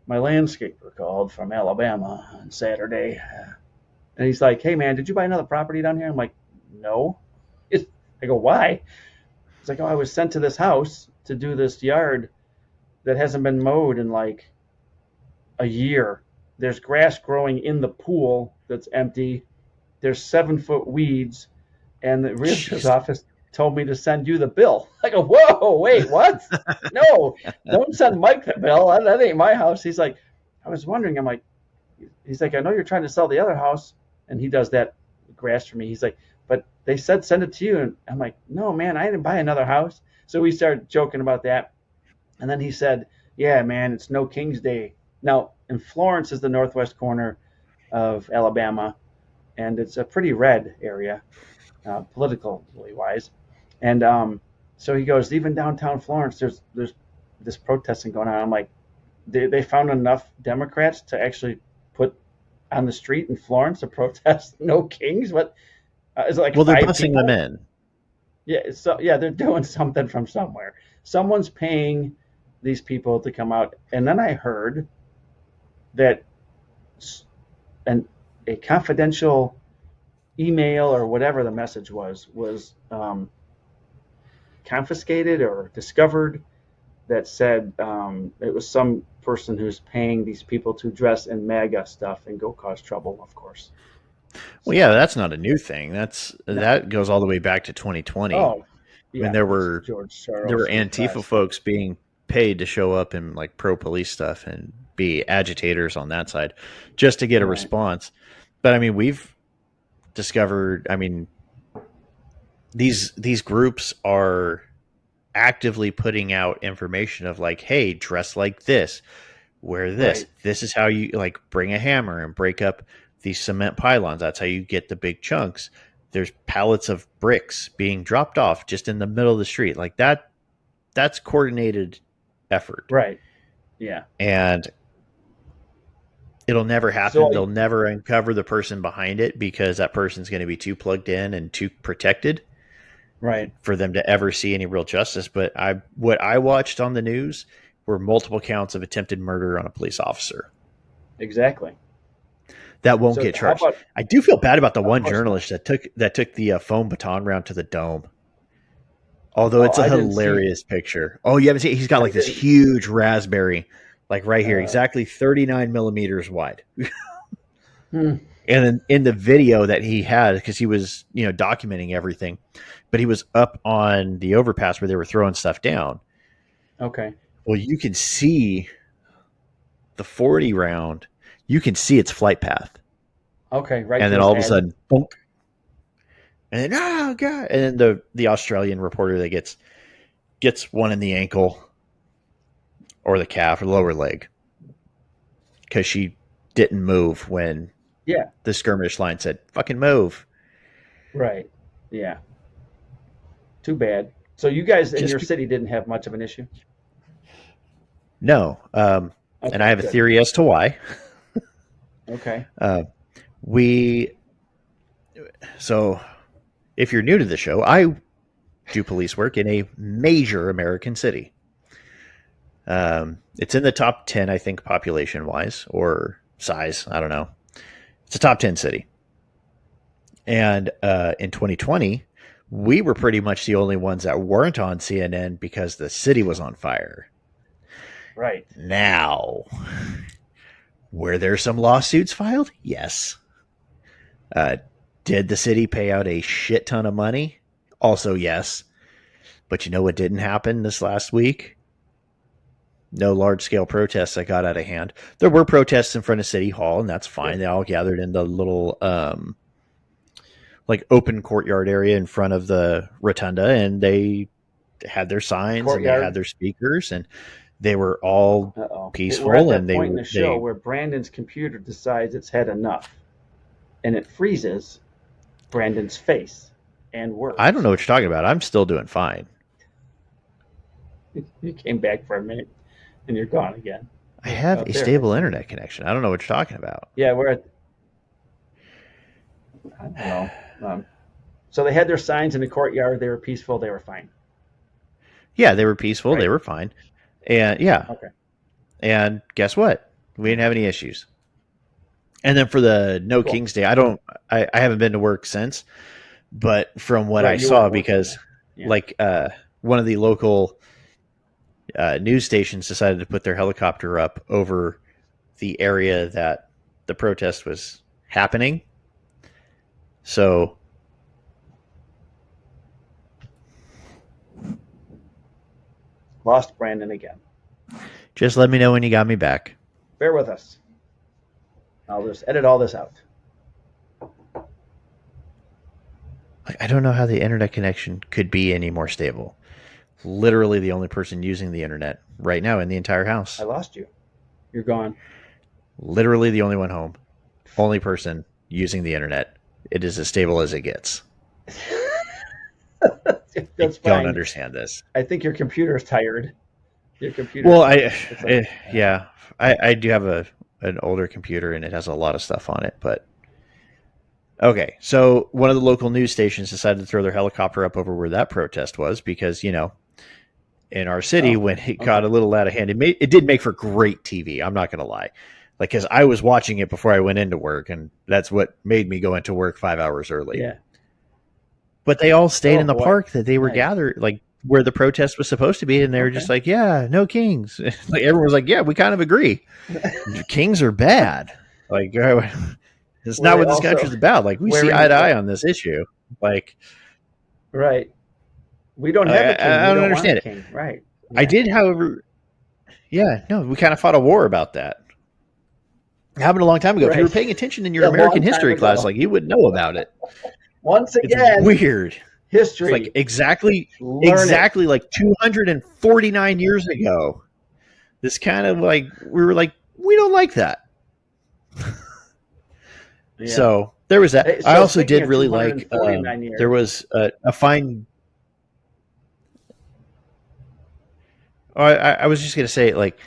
Speaker 2: landscaper called from Alabama on Saturday. And he's like, hey, man, did you buy another property down here? I'm like, no. I go, why? He's like, I was sent to this house to do this yard that hasn't been mowed in a year. There's grass growing in the pool that's empty. There's 7-foot weeds. And the realtor's office told me to send you the bill. I go, whoa, wait, what? No, don't send Mike the bill. That ain't my house. He's like, I was wondering. I'm like, he's like, I know you're trying to sell the other house, and he does that grass for me. He's like, but they said send it to you, and I'm like, no, man, I didn't buy another house. So we started joking about that, and then he said, yeah, man, it's No King's Day now. In Florence is the northwest corner of Alabama, and it's a pretty red area, politically wise, and so he goes, even downtown Florence, there's this protesting going on. I'm like, they found enough Democrats to actually put on the street in Florence to protest No Kings? What is it like?
Speaker 3: Well, they're
Speaker 2: five
Speaker 3: busing
Speaker 2: people?
Speaker 3: them in.
Speaker 2: Yeah, so yeah, they're doing something from somewhere. Someone's paying these people to come out, and then I heard that a confidential email or whatever the message was confiscated or discovered that said it was some person who's paying these people to dress in MAGA stuff and go cause trouble, of course.
Speaker 3: Well, yeah, that's not a new thing. That goes all the way back to 2020.
Speaker 2: Oh, yeah.
Speaker 3: When there were
Speaker 2: George Soros
Speaker 3: Antifa folks being paid to show up in like pro police stuff and be agitators on that side just to get a response. But I mean, we've discovered, I mean, these groups are actively putting out information of like, hey, dress like this, wear this. Right. This is how you like bring a hammer and break up these cement pylons. That's how you get the big chunks. There's pallets of bricks being dropped off just in the middle of the street. Like that's coordinated effort.
Speaker 2: Right. Yeah.
Speaker 3: And it'll never happen. They'll never uncover the person behind it because that person's going to be too plugged in and too protected.
Speaker 2: Right.
Speaker 3: For them to ever see any real justice. But what I watched on the news were multiple counts of attempted murder on a police officer.
Speaker 2: Exactly.
Speaker 3: That won't get charged. I do feel bad about the one journalist that took the foam baton round to the dome. Although it's a hilarious picture. Oh, you haven't seen it? He's got like this huge raspberry, like right here, exactly 39 millimeters wide. And then in the video that he had, because he was, documenting everything, but he was up on the overpass where they were throwing stuff down.
Speaker 2: Okay.
Speaker 3: Well, you can see the 40 round. You can see its flight path.
Speaker 2: Okay, right.
Speaker 3: And then all of a sudden, bonk. And then, oh god! And then the Australian reporter that gets one in the ankle or the calf or lower leg because she didn't move when the skirmish line said "fucking move."
Speaker 2: Right. Yeah. Too bad. So you guys in your city didn't have much of an issue?
Speaker 3: No. And I have a theory as to why.
Speaker 2: Okay.
Speaker 3: So if you're new to the show, I do police work in a major American city. It's in the top 10, I think, population-wise or size. I don't know. It's a top 10 city. And in 2020, we were pretty much the only ones that weren't on CNN because the city was on fire.
Speaker 2: Right.
Speaker 3: Now, were there some lawsuits filed? Yes. Did the city pay out a shit ton of money? Also, yes. But you know what didn't happen this last week? No large-scale protests that got out of hand. There were protests in front of City Hall, and that's fine. They all gathered in the little like open courtyard area in front of the rotunda, and they had their signs and they had their speakers, and they were all peaceful.
Speaker 2: We're at that
Speaker 3: and
Speaker 2: point in the show where Brandon's computer decides it's had enough, and it freezes Brandon's face and words.
Speaker 3: I don't know what you're talking about. I'm still doing fine.
Speaker 2: You came back for a minute, and you're gone again.
Speaker 3: I have a stable internet connection. I don't know what you're talking about.
Speaker 2: Yeah, we're at. I don't know. So they had their signs in the courtyard. They were peaceful. They were fine.
Speaker 3: Yeah, they were peaceful. Right. They were fine. And
Speaker 2: Okay.
Speaker 3: And guess what? We didn't have any issues. And then for the No King's Day, I haven't been to work since, but from what I saw, because one of the local news stations decided to put their helicopter up over the area that the protest was happening. So
Speaker 2: lost Brandon again.
Speaker 3: Just let me know when you got me back.
Speaker 2: Bear with us. I'll just edit all this out.
Speaker 3: I don't know how the internet connection could be any more stable. Literally the only person using the internet right now in the entire house.
Speaker 2: I lost you. You're gone.
Speaker 3: Literally the only one home. Only person using the internet. It is as stable as it gets.
Speaker 2: That's
Speaker 3: I don't
Speaker 2: fine.
Speaker 3: understand this.
Speaker 2: I think your computer's tired. Your computer.
Speaker 3: Well, I do have an older computer and it has a lot of stuff on it, but okay. So one of the local news stations decided to throw their helicopter up over where that protest was because, in our city, when it got a little out of hand, it did make for great TV. I'm not going to lie. Like, because I was watching it before I went into work, and that's what made me go into work 5 hours early.
Speaker 2: Yeah.
Speaker 3: But they all stayed in the park that they were gathered, like where the protest was supposed to be, and they were just like, "Yeah, no kings." Like everyone was like, "Yeah, we kind of agree. Kings are bad." Like, it's not what this country's about. Like, we see eye to eye on this issue. Like,
Speaker 2: right. We don't have a king.
Speaker 3: I don't understand it.
Speaker 2: King. Right.
Speaker 3: Yeah. I did, however. Yeah, no, we kind of fought a war about that. It happened a long time ago. Right. If you were paying attention in your American history class, like you would know about it.
Speaker 2: Once again,
Speaker 3: it's weird.
Speaker 2: History.
Speaker 3: It's like exactly like 249 years ago. This kind of like we were like, we don't like that. Yeah. So there was that. Hey, so I also did really like there was a fine. I was just gonna say, like,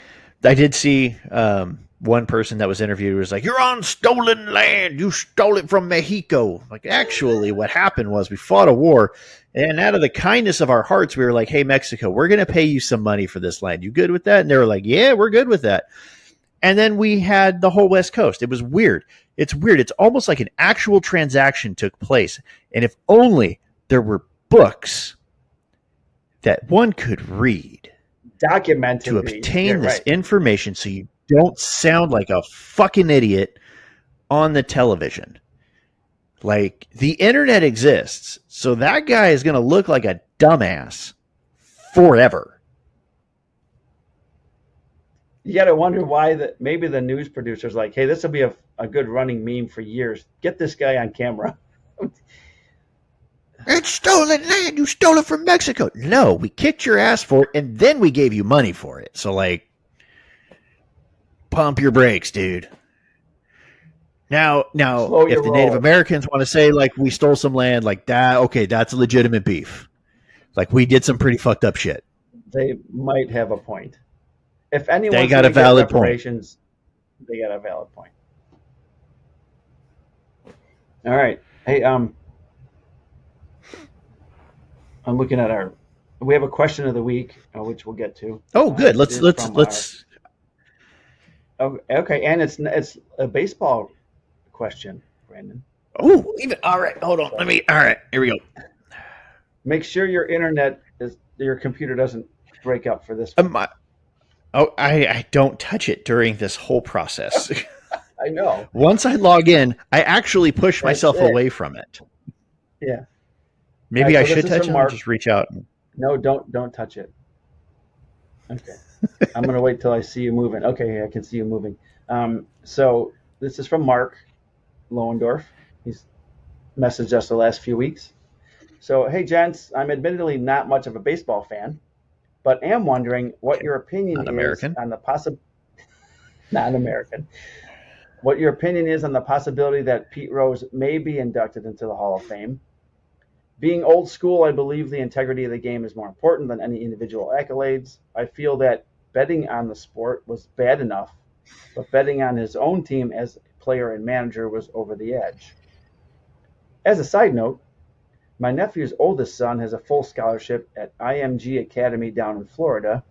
Speaker 3: I did see one person that was interviewed was like, "You're on stolen land. You stole it from Mexico." Like, actually, what happened was we fought a war, and out of the kindness of our hearts, we were like, "Hey, Mexico, we're going to pay you some money for this land. You good with that?" And they were like, "Yeah, we're good with that." And then we had the whole West Coast. It was weird. It's weird. It's almost like an actual transaction took place. And if only there were books that one could read,
Speaker 2: documented
Speaker 3: to obtain this information so you don't sound like a fucking idiot on the television. Like, the internet exists, so that guy is going to look like a dumbass forever.
Speaker 2: You got to wonder why maybe the news producer's like, "Hey, this will be a good running meme for years. Get this guy on camera."
Speaker 3: It's stolen land. You stole it from Mexico. No, we kicked your ass for it, and then we gave you money for it. So, like, pump your brakes, dude. Now, if the Native Americans want to say, like, we stole some land, like that, okay, that's a legitimate beef. Like, we did some pretty fucked up shit.
Speaker 2: They might have a point. If anyone
Speaker 3: they got a valid point.
Speaker 2: They got a valid point. All right. Hey, I'm looking at we have a question of the week, which we'll get to.
Speaker 3: Oh, good. Let's.
Speaker 2: Okay, and it's a baseball question, Brandon.
Speaker 3: Oh, even all right. Hold on. All right. Here we go.
Speaker 2: Make sure your your computer doesn't break up for this.
Speaker 3: I don't touch it during this whole process.
Speaker 2: I know.
Speaker 3: Once I log in, I actually push myself away from it.
Speaker 2: Yeah.
Speaker 3: Maybe I should touch it and just reach out.
Speaker 2: No, don't touch it. Okay. I'm going to wait till I see you moving. Okay, I can see you moving. So this is from Mark Lohendorf. He's messaged us the last few weeks. So, hey, gents, I'm admittedly not much of a baseball fan, but am wondering what your opinion is on the not American. What your opinion is on the possibility that Pete Rose may be inducted into the Hall of Fame. Being old school, I believe the integrity of the game is more important than any individual accolades. I feel that betting on the sport was bad enough, but betting on his own team as player and manager was over the edge. As a side note, my nephew's oldest son has a full scholarship at IMG Academy down in Florida.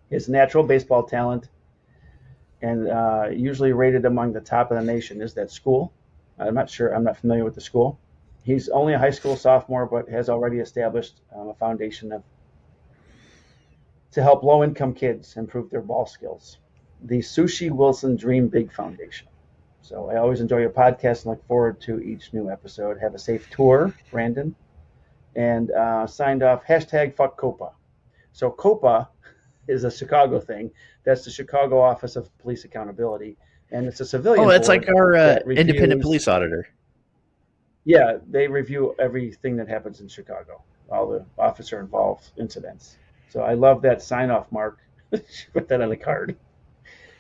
Speaker 2: His natural baseball talent and usually rated among the top of the nation is that school. I'm not familiar with the school. He's only a high school sophomore, but has already established a foundation to help low-income kids improve their ball skills. The Sushi Wilson Dream Big Foundation. So I always enjoy your podcast and look forward to each new episode. Have a safe tour, Brandon. And signed off, #fuck COPA. So COPA is a Chicago thing. That's the Chicago Office of Police Accountability. and it's a civilian.
Speaker 3: Oh, it's
Speaker 2: board
Speaker 3: like our
Speaker 2: that
Speaker 3: independent
Speaker 2: reviews-
Speaker 3: police auditor.
Speaker 2: Yeah, they review everything that happens in Chicago, all the officer-involved incidents. So I love that sign-off mark. Put that on a card.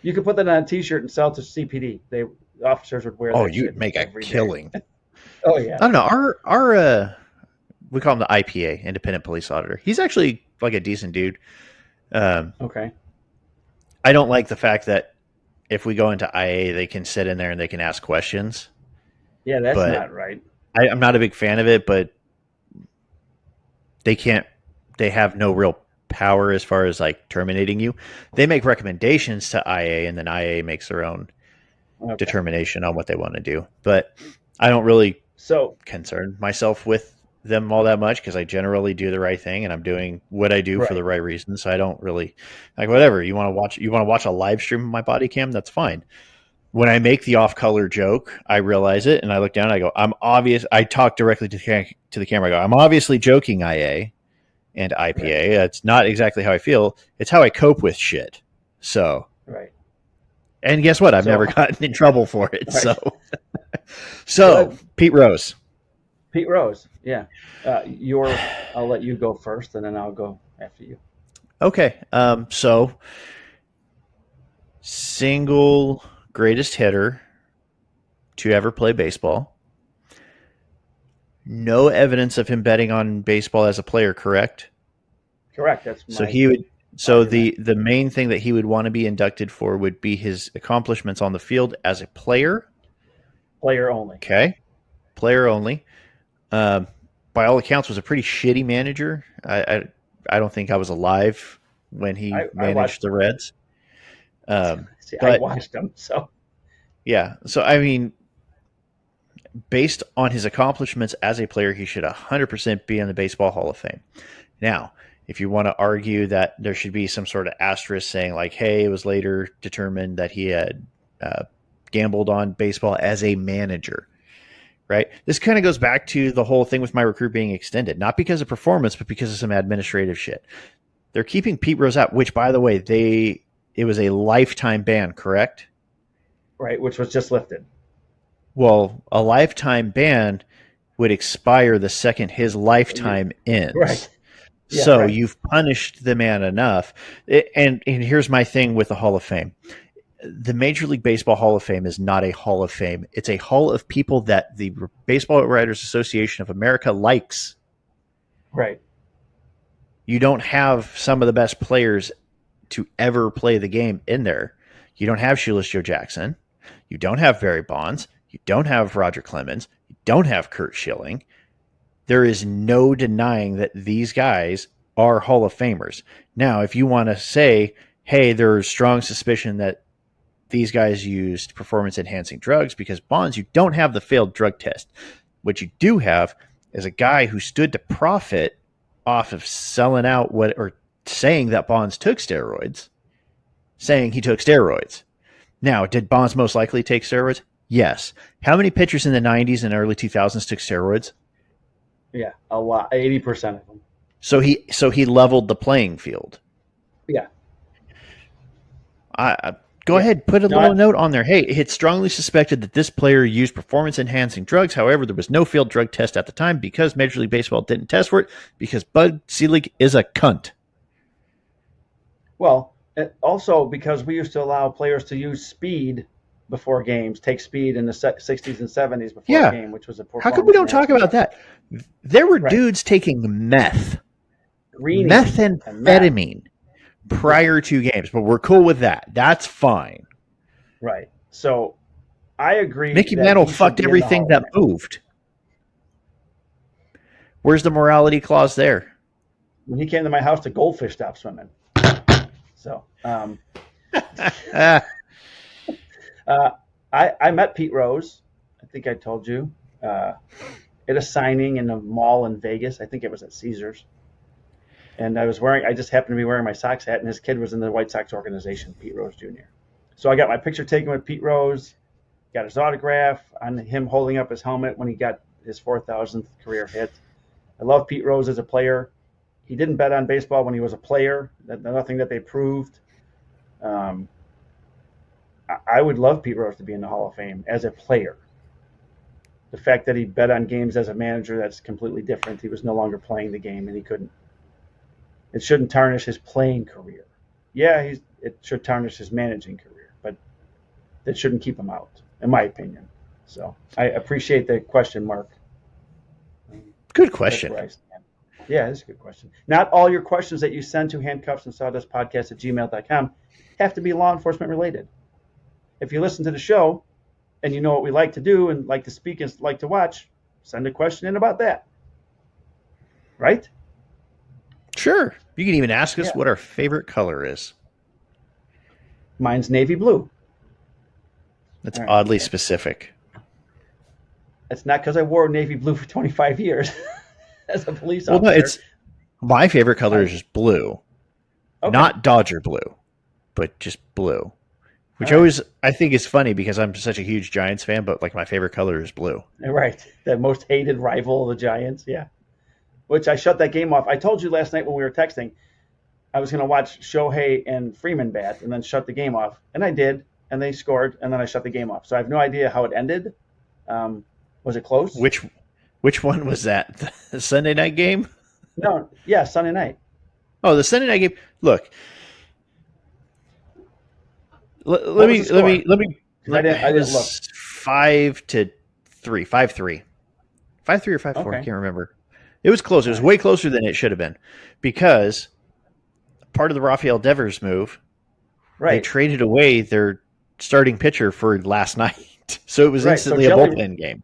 Speaker 2: You could put that on a T-shirt and sell it to CPD. The officers would wear that.
Speaker 3: Oh, you'd
Speaker 2: shit
Speaker 3: make a
Speaker 2: every day.
Speaker 3: killing.
Speaker 2: Oh yeah.
Speaker 3: I don't know. Our we call him the IPA, independent police auditor. He's actually like a decent dude.
Speaker 2: Okay.
Speaker 3: I don't like the fact that if we go into IA, they can sit in there and they can ask questions.
Speaker 2: Yeah, that's
Speaker 3: But
Speaker 2: not right.
Speaker 3: I'm not a big fan of it, but they have no real power as far as like terminating you. They make recommendations to IA, and then IA makes their own determination on what they want to do. But I don't really concern myself with them all that much because I generally do the right thing and I'm doing what I do for the right reasons. So I don't really like whatever you want to watch a live stream of my body cam. That's fine. When I make the off-color joke, I realize it and I look down and I go, I talk directly to the camera. I go, I'm obviously joking, IA and IPA. Right. That's not exactly how I feel. It's how I cope with shit. So, and guess what? I've never gotten in trouble for it. Right. So Pete Rose.
Speaker 2: Yeah. I'll let you go first and then I'll go after you.
Speaker 3: Okay. So single greatest hitter to ever play baseball. No evidence of him betting on baseball as a player, correct?
Speaker 2: Correct. That's
Speaker 3: so he would. So the main thing that he would want to be inducted for would be his accomplishments on the field as a player.
Speaker 2: Player only.
Speaker 3: Okay. Player only. By all accounts, was a pretty shitty manager. I don't think I was alive when he managed the Reds.
Speaker 2: I watched him. So
Speaker 3: yeah. So I mean, based on his accomplishments as a player, he should 100% be in the Baseball Hall of Fame. Now, if you want to argue that there should be some sort of asterisk saying like, hey, it was later determined that he had gambled on baseball as a manager, right? This kind of goes back to the whole thing with my recruit being extended, not because of performance, but because of some administrative shit. They're keeping Pete Rose out, which, by the way, it was a lifetime ban, correct?
Speaker 2: Right, which was just lifted.
Speaker 3: Well, a lifetime ban would expire the second his lifetime ends. Right. Yeah, so you've punished the man enough. And here's my thing with the Hall of Fame. The Major League Baseball Hall of Fame is not a Hall of Fame. It's a hall of people that the Baseball Writers Association of America likes.
Speaker 2: Right.
Speaker 3: You don't have some of the best players to ever play the game in there. You don't have Shoeless Joe Jackson. You don't have Barry Bonds. You don't have Roger Clemens. You don't have Curt Schilling. There is no denying that these guys are Hall of Famers. Now, if you want to say, hey, there's strong suspicion that these guys used performance-enhancing drugs because Bonds, you don't have the failed drug test. What you do have is a guy who stood to profit off of selling out or saying that Bonds took steroids, saying he took steroids. Now, did Bonds most likely take steroids? Yes. How many pitchers in the 90s and early 2000s took steroids?
Speaker 2: Yeah, a lot, 80% of them.
Speaker 3: So he leveled the playing field.
Speaker 2: Yeah.
Speaker 3: Go ahead, put a little note on there. Hey, it's strongly suspected that this player used performance-enhancing drugs. However, there was no field drug test at the time because Major League Baseball didn't test for it because Bud Selig is a cunt.
Speaker 2: Well, also because we used to allow players to use speed before games, take speed in the 60s and 70s before a game, which was a performance.
Speaker 3: How come we don't talk about that? There were dudes taking methamphetamine prior to games, but we're cool with that. That's fine.
Speaker 2: Right. So I agree.
Speaker 3: Mickey Mantle fucked everything that moved. Where's the morality clause there?
Speaker 2: When he came to my house, the goldfish stopped swimming. So I met Pete Rose. I think I told you at a signing in a mall in Vegas. I think it was at Caesars. And I just happened to be wearing my Sox hat, and his kid was in the White Sox organization, Pete Rose Jr. So I got my picture taken with Pete Rose, got his autograph on him holding up his helmet when he got his 4,000th career hit. I love Pete Rose as a player. He didn't bet on baseball when he was a player. Nothing that they proved. I would love Pete Rose to be in the Hall of Fame as a player. The fact that he bet on games as a manager, that's completely different. He was no longer playing the game, and he couldn't. It shouldn't tarnish his playing career. Yeah, it should tarnish his managing career, but that shouldn't keep him out, in my opinion. So I appreciate the question, Mark.
Speaker 3: Good question.
Speaker 2: Yeah, it's a good question. Not all your questions that you send to handcuffs&sawdustpodcast@gmail.com have to be law enforcement related. If you listen to the show and you know what we like to do and like to speak and like to watch, send a question in about that. Right?
Speaker 3: Sure. You can even ask us what our favorite color is.
Speaker 2: Mine's navy blue.
Speaker 3: That's oddly specific.
Speaker 2: It's not because I wore navy blue for 25 years as a police officer.
Speaker 3: Well, no, my favorite color is just blue. Okay. Not Dodger blue, but just blue. Which I think is funny because I'm such a huge Giants fan, but like my favorite color is blue.
Speaker 2: Right. The most hated rival of the Giants. Yeah. Which I shut that game off. I told you last night when we were texting, I was going to watch Shohei and Freeman bat and then shut the game off. And I did. And they scored. And then I shut the game off. So I have no idea how it ended. Was it close?
Speaker 3: Which one was that? The Sunday night game?
Speaker 2: No. Yeah, Sunday night.
Speaker 3: Oh, the Sunday night game. Look. Let me. I didn't look. 5-3. 5-3. 5-3 or 5-4. I can't remember. It was close. It was way closer than it should have been because part of the Rafael Devers move, they traded away their starting pitcher for last night. So it was instantly a bullpen game.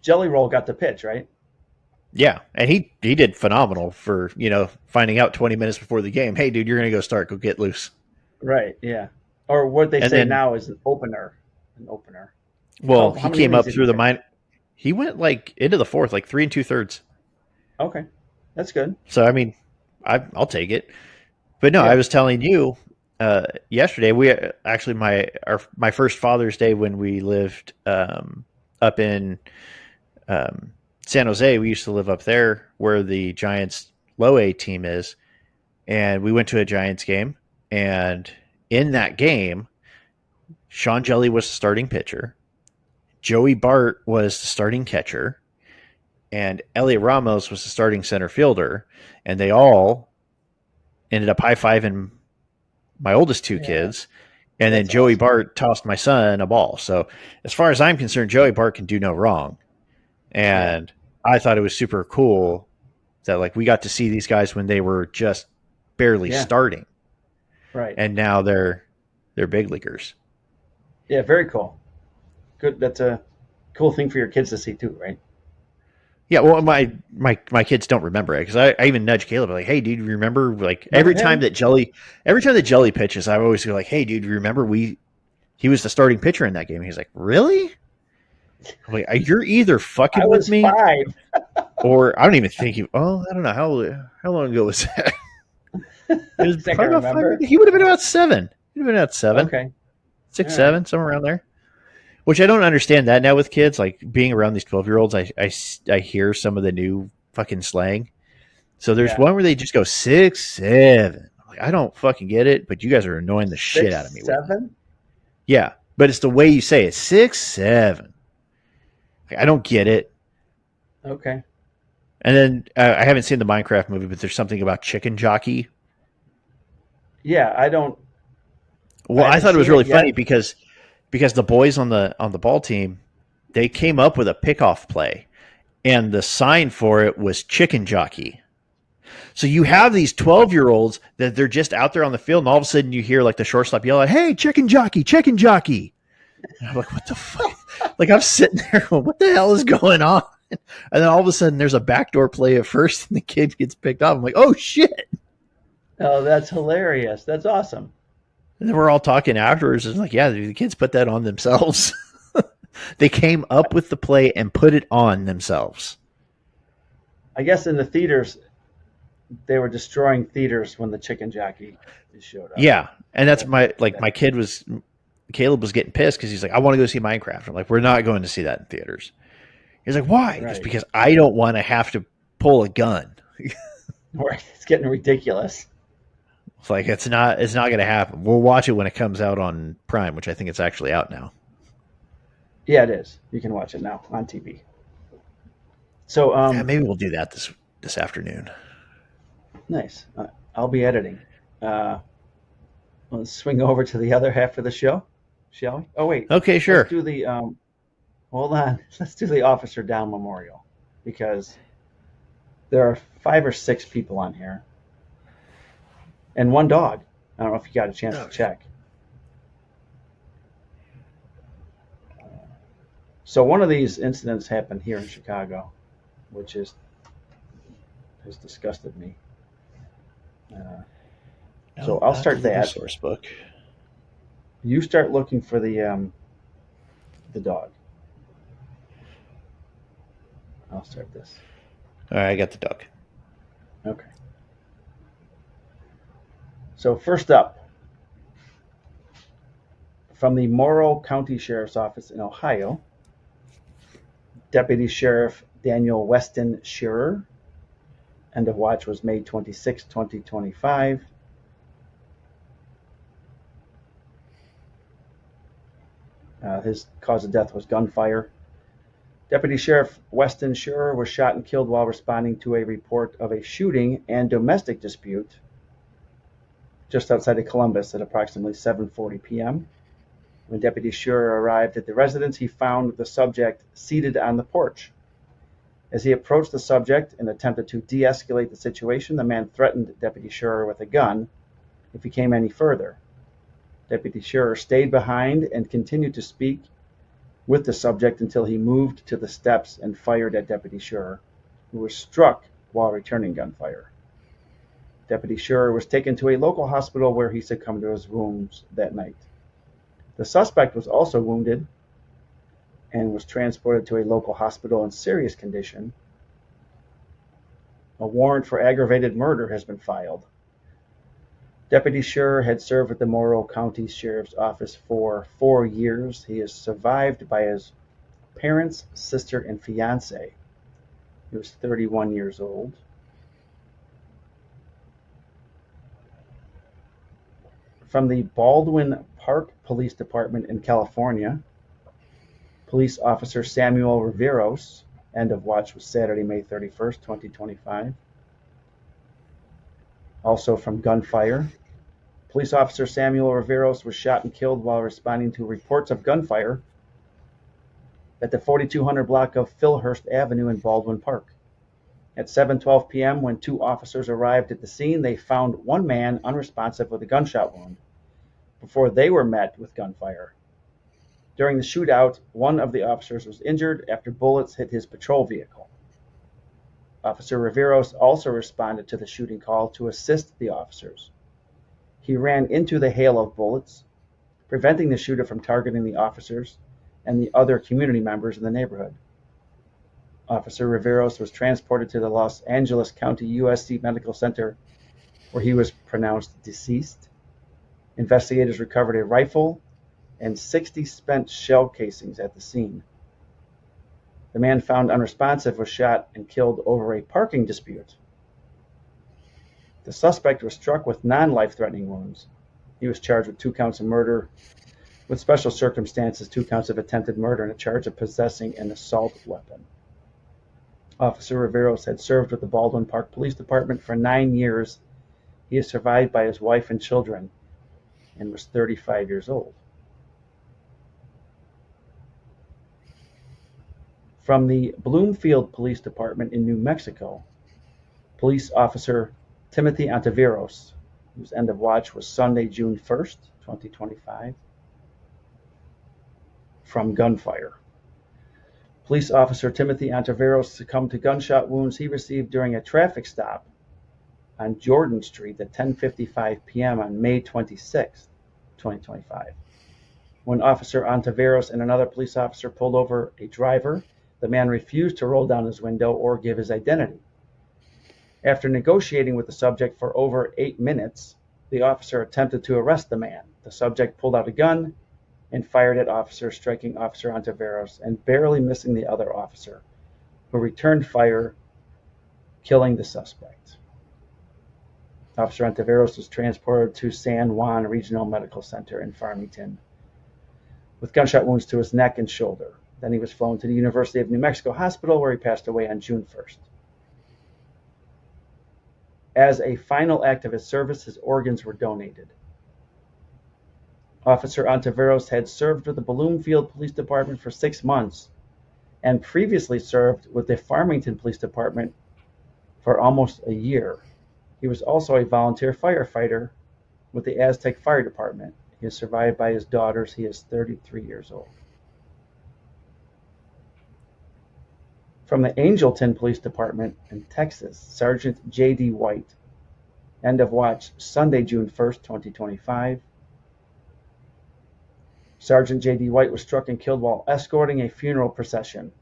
Speaker 2: Jelly Roll got the pitch, right?
Speaker 3: Yeah, and he did phenomenal for, finding out 20 minutes before the game, hey, dude, you're going to go start. Go get loose.
Speaker 2: Right, yeah. Or what they say now is an opener.
Speaker 3: Well, he came up through the minor. He went into the fourth, 3 2/3.
Speaker 2: Okay, that's good.
Speaker 3: So, I mean, I'll take it. But no, I was telling you yesterday, we actually, my first Father's Day when we lived up in San Jose, we used to live up there where the Giants low A team is. And we went to a Giants game. And in that game, Sean Jelly was the starting pitcher. Joey Bart was the starting catcher. And Elliot Ramos was the starting center fielder. And they all ended up high-fiving my oldest two kids. And then Joey Bart tossed my son a ball. So as far as I'm concerned, Joey Bart can do no wrong. And I thought it was super cool that we got to see these guys when they were just barely starting.
Speaker 2: Right.
Speaker 3: And now they're big leaguers.
Speaker 2: Yeah, very cool. Good. That's a cool thing for your kids to see too, right?
Speaker 3: Yeah, well, my kids don't remember it because I even nudge Caleb hey, dude, remember every time that Jelly pitches, I always go hey, dude, remember he was the starting pitcher in that game. He's like, really? I'm like, you're either fucking with me,
Speaker 2: 5.
Speaker 3: or I don't even think you. Oh, I don't know how long ago was that. It was probably about 5. He would have been about 7. He'd have been about 7.
Speaker 2: Okay,
Speaker 3: 6, 7, somewhere around there. Which I don't understand that now with kids, being around these 12-year-olds, I hear some of the new fucking slang. So there's one where they just go 6, 7. I don't fucking get it, but you guys are annoying the shit out of me.
Speaker 2: 7?
Speaker 3: Yeah, but it's the way you say it. 6, 7. I don't get it.
Speaker 2: Okay.
Speaker 3: And then I haven't seen the Minecraft movie, but there's something about chicken jockey.
Speaker 2: Yeah, I don't.
Speaker 3: Well, I thought it was really funny because the boys on the ball team, they came up with a pickoff play, and the sign for it was chicken jockey. So you have these 12-year-olds that they're just out there on the field, and all of a sudden you hear the shortstop yell out, "Hey, chicken jockey, chicken jockey!" And I'm like, "What the fuck?" I'm sitting there going, "What the hell is going on?" And then all of a sudden there's a backdoor play at first, and the kid gets picked off. I'm like, "Oh shit!"
Speaker 2: Oh, that's hilarious. That's awesome.
Speaker 3: And then we're all talking afterwards. It's yeah, the kids put that on themselves. They came up with the play and put it on themselves.
Speaker 2: I guess in the theaters, they were destroying theaters when the chicken jockey showed up.
Speaker 3: Yeah, and that's my Caleb was getting pissed because he's like, I want to go see Minecraft. I'm like, we're not going to see that in theaters. He's like, why? Right. Just because I don't want to have to pull a gun.
Speaker 2: Right, it's getting ridiculous.
Speaker 3: It's like it's not going to happen. We'll watch it when it comes out on Prime, which I think it's actually out now.
Speaker 2: Yeah, it is. You can watch it now on TV. So
Speaker 3: Yeah, maybe we'll do that this afternoon.
Speaker 2: nice. I'll be editing. Let's swing over to the other half of the show, shall we? Oh wait.
Speaker 3: Okay, sure.
Speaker 2: Let's do the hold on. Let's do the Officer Down Memorial, because there are 5 or 6 people on here and 1 dog. I don't know if you got a chance to check. So one of these incidents happened here in Chicago, which has disgusted me. So I'll start that.
Speaker 3: Source book.
Speaker 2: You start looking for the dog. I'll start this.
Speaker 3: All right, I got the dog.
Speaker 2: Okay. So first up, from the Morrow County Sheriff's Office in Ohio, Deputy Sheriff Daniel Weston Shearer. End of watch was May 26, 2025. His cause of death was gunfire. Deputy Sheriff Weston Shearer was shot and killed while responding to a report of a shooting and domestic dispute just outside of Columbus at approximately 7:40 p.m. When Deputy Shearer arrived at the residence, he found the subject seated on the porch. As he approached the subject and attempted to de-escalate the situation, the man threatened Deputy Shearer with a gun if he came any further. Deputy Shearer stayed behind and continued to speak with the subject until he moved to the steps and fired at Deputy Shearer, who was struck while returning gunfire. Deputy Shearer was taken to a local hospital where he succumbed to his wounds that night. The suspect was also wounded and was transported to a local hospital in serious condition. A warrant for aggravated murder has been filed. Deputy Shearer had served with the Morrow County Sheriff's Office for 4 years. He is survived by his parents, sister, and fiance. He was 31 years old. From the Baldwin Park Police Department in California, Police Officer Samuel Riveros. End of watch was Saturday, May 31st, 2025. Also from gunfire, Police Officer Samuel Riveros was shot and killed while responding to reports of gunfire at the 4200 block of Philhurst Avenue in Baldwin Park. At 7:12 p.m., when 2 officers arrived at the scene, they found 1 man unresponsive with a gunshot wound before they were met with gunfire. During the shootout, 1 of the officers was injured after bullets hit his patrol vehicle. Officer Riveros also responded to the shooting call to assist the officers. He ran into the hail of bullets, preventing the shooter from targeting the officers and the other community members in the neighborhood. Officer Riveros was transported to the Los Angeles County USC Medical Center, where he was pronounced deceased. Investigators recovered a rifle and 60 spent shell casings at the scene. The man found unresponsive was shot and killed over a parking dispute. The suspect was struck with non-life-threatening wounds. He was charged with 2 counts of murder with special circumstances, 2 counts of attempted murder, and a charge of possessing an assault weapon. Officer Riveros had served with the Baldwin Park Police Department for 9 years. He is survived by his wife and children and was 35 years old. From the Bloomfield Police Department in New Mexico, Police Officer Timothy Ontiveros, whose end of watch was Sunday, June 1st, 2025, from gunfire. Police Officer Timothy Ontiveros succumbed to gunshot wounds he received during a traffic stop on Jordan Street at 10:55 p.m. on May 26, 2025. When Officer Ontiveros and another police officer pulled over a driver, the man refused to roll down his window or give his identity. After negotiating with the subject for over 8 minutes, the officer attempted to arrest the man. The subject pulled out a gun and fired at officers, striking Officer Ontiveros and barely missing the other officer, who returned fire, killing the suspect. Officer Ontiveros was transported to San Juan Regional Medical Center in Farmington with gunshot wounds to his neck and shoulder. Then he was flown to the University of New Mexico Hospital, where he passed away on June 1st. As a final act of his service, his organs were donated. Officer Ontiveros had served with the Bloomfield Police Department for 6 months and previously served with the Farmington Police Department for almost a year. He was also a volunteer firefighter with the Aztec Fire Department. He is survived by his daughters. He is 33 years old. From the Angelton Police Department in Texas, Sergeant J.D. White. End of watch Sunday, June 1st, 2025. Sergeant J.D. White was struck and killed while escorting a funeral procession.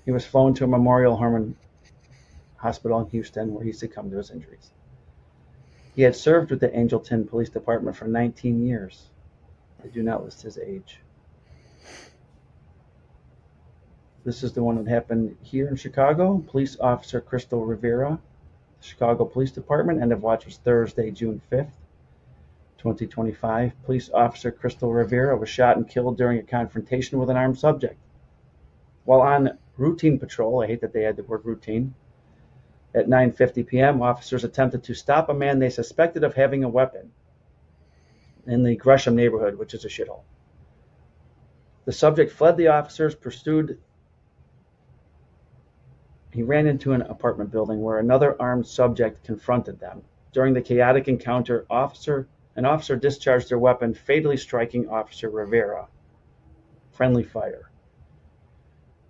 Speaker 2: He was flown to a Memorial Hermann Hospital in Houston, where he succumbed to his injuries. He had served with the Angelton Police Department for 19 years. They do not list his age. This is the one that happened here in Chicago. Police Officer Crystal Rivera, Chicago Police Department. End of watch was Thursday, June 5th, 2025. Police Officer Crystal Rivera was shot and killed during a confrontation with an armed subject. While on routine patrol, I hate that they had the word routine, at 9:50 p.m., officers attempted to stop a man they suspected of having a weapon in the Gresham neighborhood, which is a shithole. The subject fled the officers, pursued. He ran into an apartment building where another armed subject confronted them. During the chaotic encounter, an officer discharged their weapon, fatally striking Officer Rivera. Friendly fire.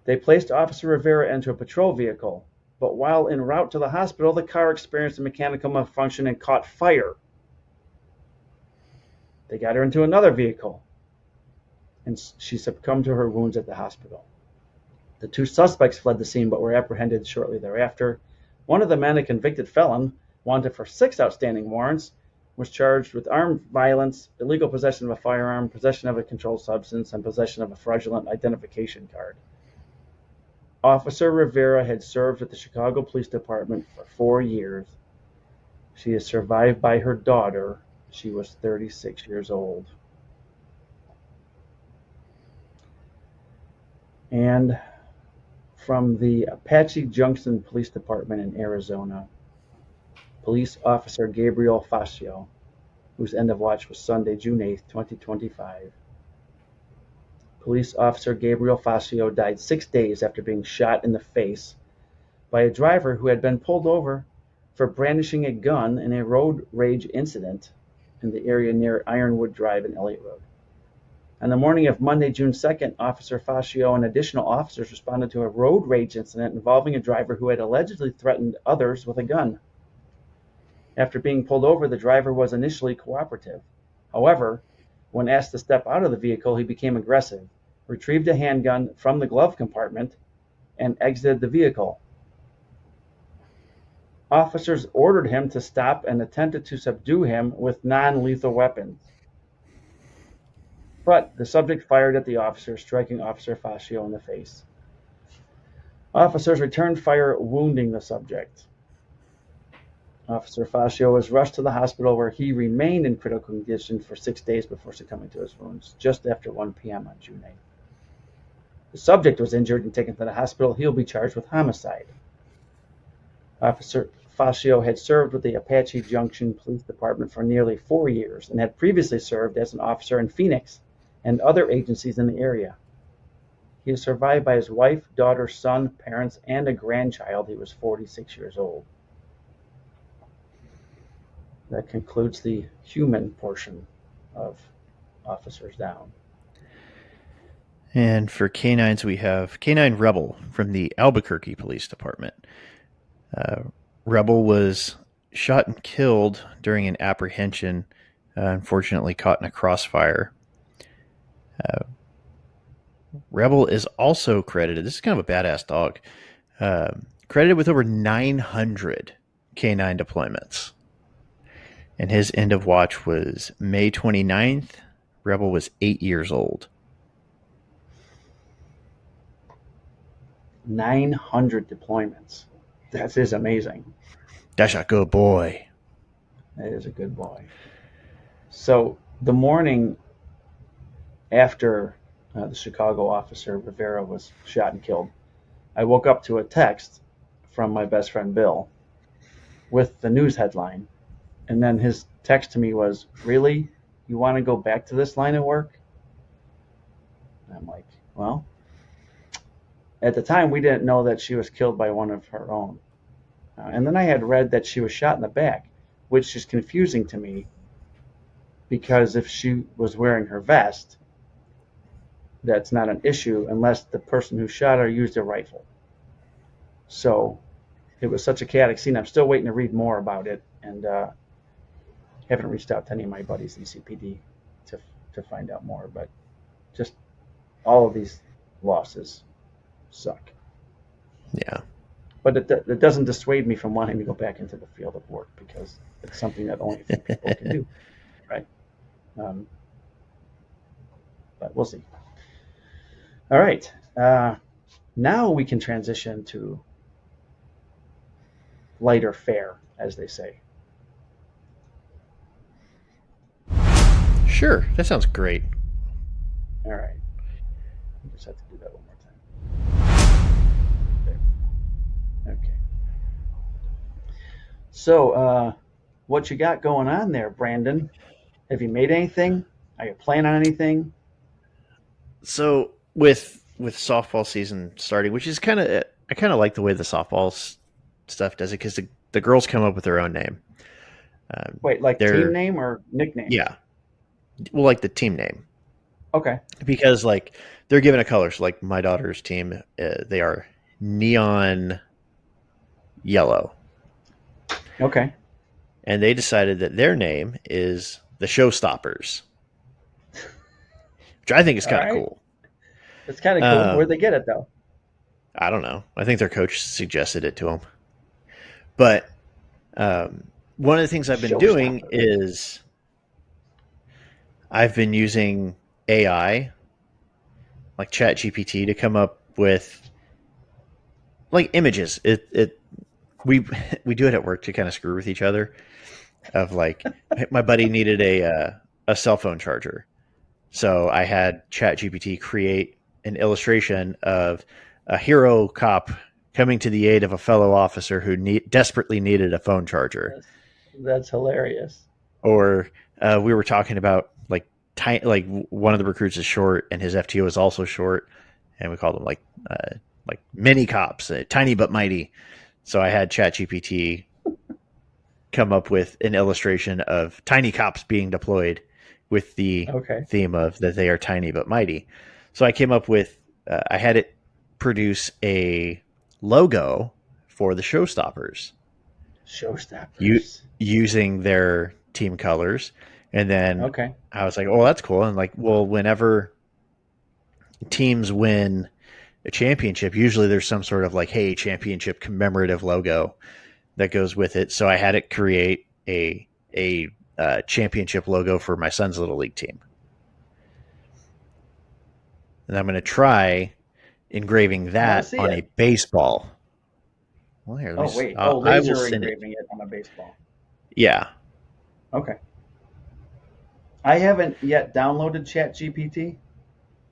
Speaker 2: They placed Officer Rivera into a patrol vehicle, but while en route to the hospital, the car experienced a mechanical malfunction and caught fire. They got her into another vehicle, and she succumbed to her wounds at the hospital. The two suspects fled the scene but were apprehended shortly thereafter. One of the men, a convicted felon, wanted for 6 outstanding warrants, was charged with armed violence, illegal possession of a firearm, possession of a controlled substance, and possession of a fraudulent identification card. Officer Rivera had served with the Chicago Police Department for 4 years. She is survived by her daughter. She was 36 years old. And from the Apache Junction Police Department in Arizona, Police Officer Gabriel Facio, whose end of watch was Sunday, June 8th, 2025. Police Officer Gabriel Facio died 6 days after being shot in the face by a driver who had been pulled over for brandishing a gun in a road rage incident in the area near Ironwood Drive and Elliott Road. On the morning of Monday, June 2nd, Officer Facio and additional officers responded to a road rage incident involving a driver who had allegedly threatened others with a gun. After being pulled over, the driver was initially cooperative. However, when asked to step out of the vehicle, he became aggressive, retrieved a handgun from the glove compartment, and exited the vehicle. Officers ordered him to stop and attempted to subdue him with non-lethal weapons. But the subject fired at the officer, striking Officer Facio in the face. Officers returned fire, wounding the subject. Officer Facio was rushed to the hospital, where he remained in critical condition for 6 days before succumbing to his wounds, just after 1 p.m. on June 8th. The subject was injured and taken to the hospital. He'll be charged with homicide. Officer Facio had served with the Apache Junction Police Department for nearly 4 years and had previously served as an officer in Phoenix and other agencies in the area. He is survived by his wife, daughter, son, parents, and a grandchild. He was 46 years old. That concludes the human portion of Officers Down.
Speaker 3: And for canines, we have Canine Rebel from the Albuquerque Police Department. Rebel was shot and killed during an apprehension, unfortunately caught in a crossfire. Rebel is also credited, this is kind of a badass dog, credited with over 900 canine deployments. And his end of watch was May 29th. Rebel was 8 years old.
Speaker 2: 900 deployments. That is amazing.
Speaker 3: That's a good boy.
Speaker 2: That is a good boy. So the morning after the Chicago officer Rivera was shot and killed, I woke up to a text from my best friend Bill with the news headline. And then his text to me was, "Really? You want to go back to this line of work?" And I'm like, well, at the time we didn't know that she was killed by one of her own. And then I had read that she was shot in the back, which is confusing to me because if she was wearing her vest, that's not an issue unless the person who shot her used a rifle. So it was such a chaotic scene. I'm still waiting to read more about it, and haven't reached out to any of my buddies in CPD to find out more. But just all of these losses suck.
Speaker 3: Yeah.
Speaker 2: But it doesn't dissuade me from wanting to go back into the field of work because it's something that only a few people can do, right? But we'll see. All right. Now we can transition to lighter fare, as they say.
Speaker 3: Sure. That sounds great.
Speaker 2: All right. I just have to do that one more time. There. Okay. So, what you got going on there, Brandon? Have you made anything? Are you planning on anything?
Speaker 3: So with softball season starting, which is I kind of like the way the softball stuff does it because the girls come up with their own name.
Speaker 2: Wait, like team name or nickname?
Speaker 3: Yeah. Well, like the team name.
Speaker 2: Okay.
Speaker 3: Because like they're given a color. So like my daughter's team, they are neon yellow.
Speaker 2: Okay.
Speaker 3: And they decided that their name is the Showstoppers, which I think is kind of cool.
Speaker 2: It's kind of cool. Where'd they get it, though?
Speaker 3: I don't know. I think their coach suggested it to them. But one of the things I've been doing is I've been using AI, like ChatGPT, to come up with like images. We do it at work to kind of screw with each other. Of like, my buddy needed a cell phone charger, so I had ChatGPT create an illustration of a hero cop coming to the aid of a fellow officer who desperately needed a phone charger.
Speaker 2: That's hilarious.
Speaker 3: Or we were talking about like one of the recruits is short and his FTO is also short, and we called them like mini cops, tiny but mighty. So I had ChatGPT come up with an illustration of tiny cops being deployed with the theme of that they are tiny but mighty. So I came up with, I had it produce a logo for the Showstoppers. Using their team colors. And then I was like, oh, that's cool. And like, well, whenever teams win a championship, usually there's some sort of like, hey, championship commemorative logo that goes with it. So I had it create a championship logo for my son's little league team. And I'm going to try engraving that on a baseball. Well, here,
Speaker 2: laser engraving it on a baseball.
Speaker 3: Yeah.
Speaker 2: Okay. I haven't yet downloaded ChatGPT.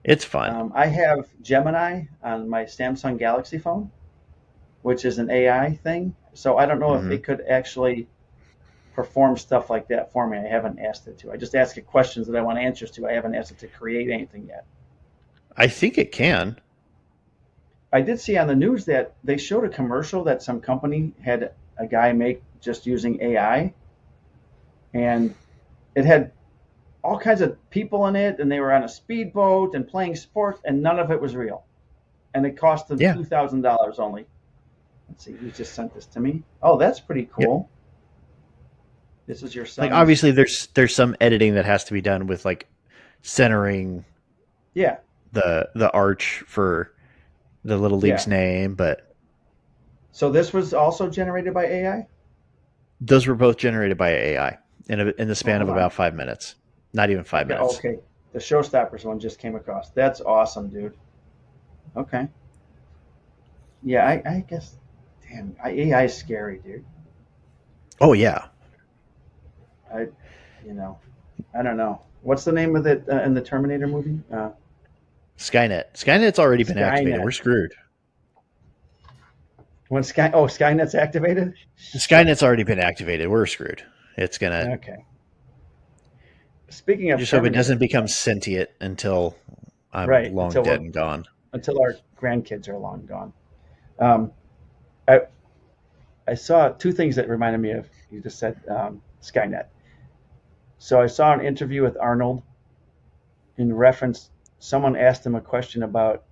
Speaker 3: It's fun.
Speaker 2: I have Gemini on my Samsung Galaxy phone, which is an AI thing. So I don't know if it could actually perform stuff like that for me. I haven't asked it to. I just ask it questions that I want answers to. I haven't asked it to create anything yet.
Speaker 3: I think it can.
Speaker 2: I did see on the news that they showed a commercial that some company had a guy make just using AI. And it had all kinds of people in it, and they were on a speedboat and playing sports, and none of it was real. And it cost them $2,000 only. Let's see, who just sent this to me? Oh, that's pretty cool. Yep. This is your son.
Speaker 3: Like obviously there's some editing that has to be done with like centering the arch for the little league's name, but
Speaker 2: so this was also generated by AI?
Speaker 3: Those were both generated by AI in the span of about 5 minutes. Not even 5 minutes.
Speaker 2: Okay. The Showstoppers one just came across. That's awesome, dude. Okay. Yeah, I guess. Damn, AI is scary, dude.
Speaker 3: Oh yeah.
Speaker 2: I don't know. What's the name of it in the Terminator movie?
Speaker 3: Skynet. Skynet's already been activated.
Speaker 2: Skynet.
Speaker 3: We're screwed.
Speaker 2: Skynet's activated? Shit.
Speaker 3: Skynet's already been activated. We're screwed. It's gonna
Speaker 2: Okay. Speaking of
Speaker 3: just hope it
Speaker 2: Terminator,
Speaker 3: doesn't become sentient until I'm
Speaker 2: right,
Speaker 3: long dead and gone.
Speaker 2: until our grandkids are long gone. Um, I I saw two things that reminded me of you just said Skynet. So I saw an interview with Arnold in reference. Someone asked him a question about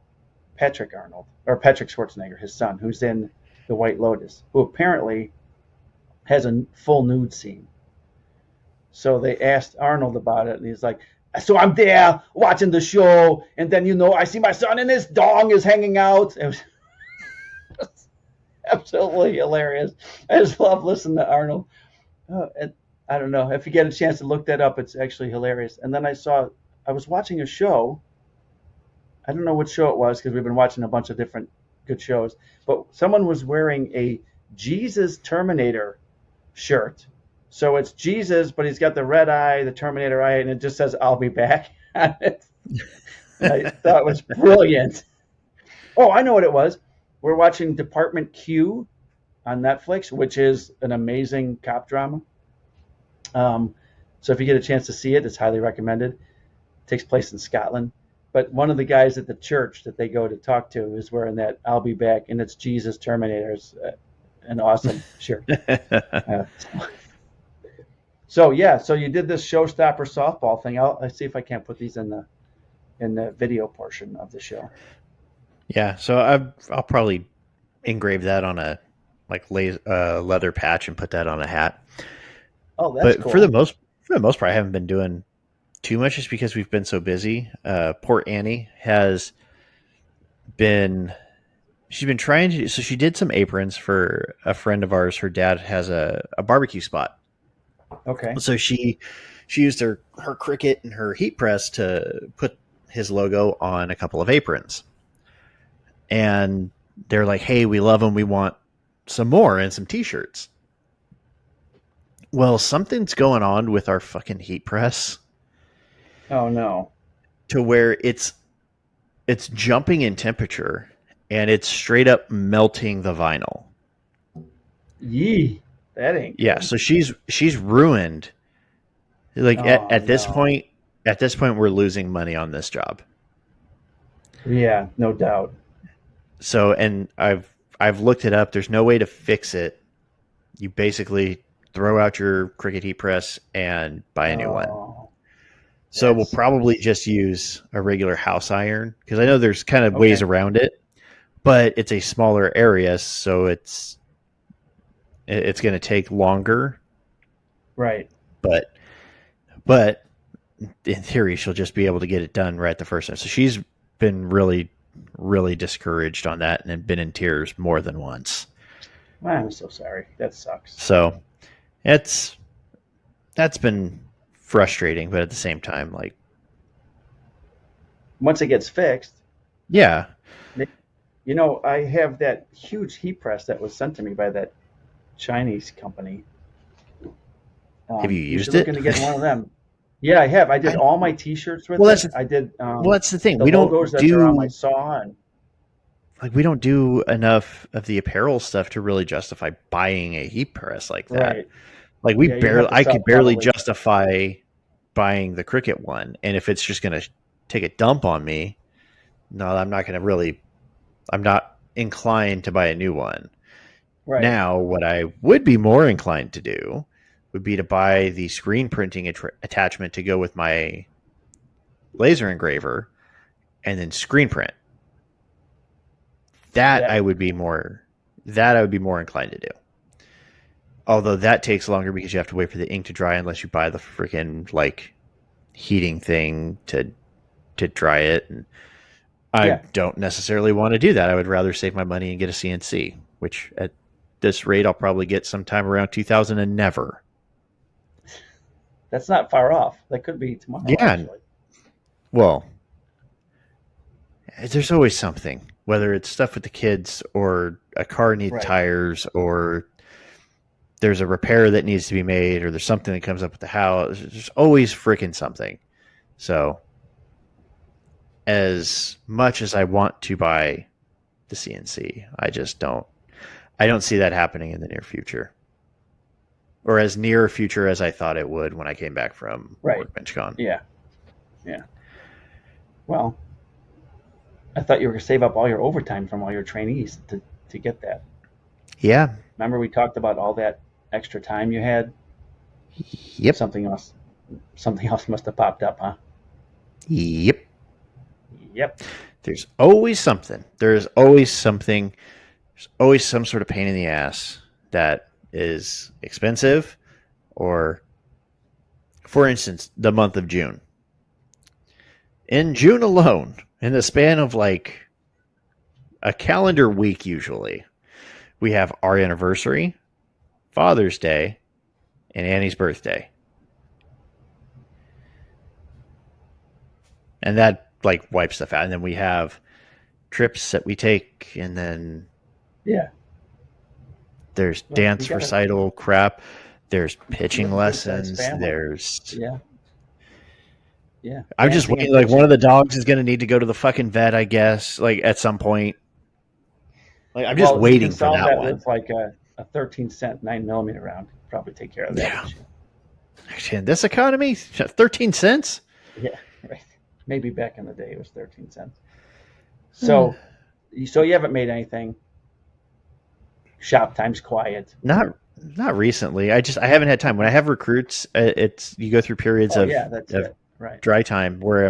Speaker 2: Patrick Schwarzenegger, his son, who's in The White Lotus, who apparently has a full nude scene. So they asked Arnold about it, and he's like, "So I'm there watching the show, and then I see my son and his dong is hanging out." It was absolutely hilarious. I just love listening to Arnold. And I don't know if you get a chance to look that up; it's actually hilarious. And then I was watching a show. I don't know what show it was because we've been watching a bunch of different good shows. But someone was wearing a Jesus Terminator shirt. So it's Jesus, but he's got the red eye, the Terminator eye, and it just says, "I'll be back." I thought it was brilliant. Oh, I know what it was. We're watching Department Q on Netflix, which is an amazing cop drama. So if you get a chance to see it, it's highly recommended. It takes place in Scotland. But one of the guys at the church that they go to talk to is wearing that "I'll be back," and it's Jesus Terminator's an awesome shirt. So you did this showstopper softball thing. I'll see if I can't put these in the video portion of the show.
Speaker 3: Yeah, so I'll probably engrave that on a leather patch and put that on a hat.
Speaker 2: Oh, that's
Speaker 3: but
Speaker 2: cool.
Speaker 3: for the most part, I haven't been doing too much just because we've been so busy. Poor Annie she's been trying to, so she did some aprons for a friend of ours. Her dad has a barbecue spot.
Speaker 2: Okay.
Speaker 3: So she used her Cricut and her heat press to put his logo on a couple of aprons. And they're like, "Hey, we love them. We want some more and some t-shirts." Well, something's going on with our fucking heat press.
Speaker 2: Oh no.
Speaker 3: To where it's jumping in temperature and it's straight up melting the vinyl.
Speaker 2: Yee. That ain't good.
Speaker 3: Yeah, so she's ruined. Like at this point we're losing money on this job.
Speaker 2: Yeah, no doubt.
Speaker 3: So, and I've looked it up. There's no way to fix it. You basically throw out your Cricut heat press and buy a new one. So we'll probably just use a regular house iron because I know there's kind of ways around it, but it's a smaller area, so it's going to take longer.
Speaker 2: Right.
Speaker 3: But in theory, she'll just be able to get it done right the first time. So she's been really, really discouraged on that and been in tears more than once.
Speaker 2: I'm so sorry. That sucks.
Speaker 3: So that's been frustrating, but at the same time, like,
Speaker 2: once it gets fixed.
Speaker 3: Yeah.
Speaker 2: I have that huge heat press that was sent to me by that Chinese company.
Speaker 3: Have you used it?
Speaker 2: Looking to get one of them. Yeah, I have. I did all my T-shirts with it. I did.
Speaker 3: That's the thing.
Speaker 2: We don't do on my saw.
Speaker 3: We don't do enough of the apparel stuff to really justify buying a heat press like that. Right. Like I could barely justify buying the Cricut one, and if it's just going to take a dump on me, no, I'm not inclined to buy a new one. Right. Now, what I would be more inclined to do would be to buy the screen printing attachment to go with my laser engraver and then screen print. I would be more inclined to do. Although that takes longer because you have to wait for the ink to dry unless you buy the freaking heating thing to dry it. And I don't necessarily want to do that. I would rather save my money and get a CNC, which at this rate I'll probably get sometime around 2000 and never.
Speaker 2: That's not far off. That could be tomorrow. Yeah. Actually.
Speaker 3: Well, there's always something, whether it's stuff with the kids or a car needs tires or there's a repair that needs to be made, or there's something that comes up with the house. There's always freaking something. So as much as I want to buy the CNC, I don't see that happening in the near future, or as near future as I thought it would when I came back from Workbench Con.
Speaker 2: Yeah. Well, I thought you were going to save up all your overtime from all your trainees to get that.
Speaker 3: Yeah.
Speaker 2: Remember we talked about all that extra time you had?
Speaker 3: Yep.
Speaker 2: Something else must have popped up, huh?
Speaker 3: Yep.
Speaker 2: Yep.
Speaker 3: There's always something. There's always something. There's always some sort of pain in the ass that is expensive, or, for instance, the month of June. In June alone, in the span of like a calendar week usually, we have our anniversary, Father's Day, and Annie's birthday. And that like wipes stuff out. And then we have trips that we take, and then there's dance recital crap. There's pitching lessons. There's I'm just waiting. Like one of the dogs is going to need to go to the fucking vet, I guess. Like at some point. Like I'm just waiting for that one.
Speaker 2: With like a 13-cent 9mm round. Probably take care of that.
Speaker 3: Yeah. In this economy, 13 cents.
Speaker 2: Yeah, right. Maybe back in the day it was 13 cents. So you haven't made anything. Shop time's quiet.
Speaker 3: Not recently. I haven't had time. When I have recruits, it's you go through periods of dry time where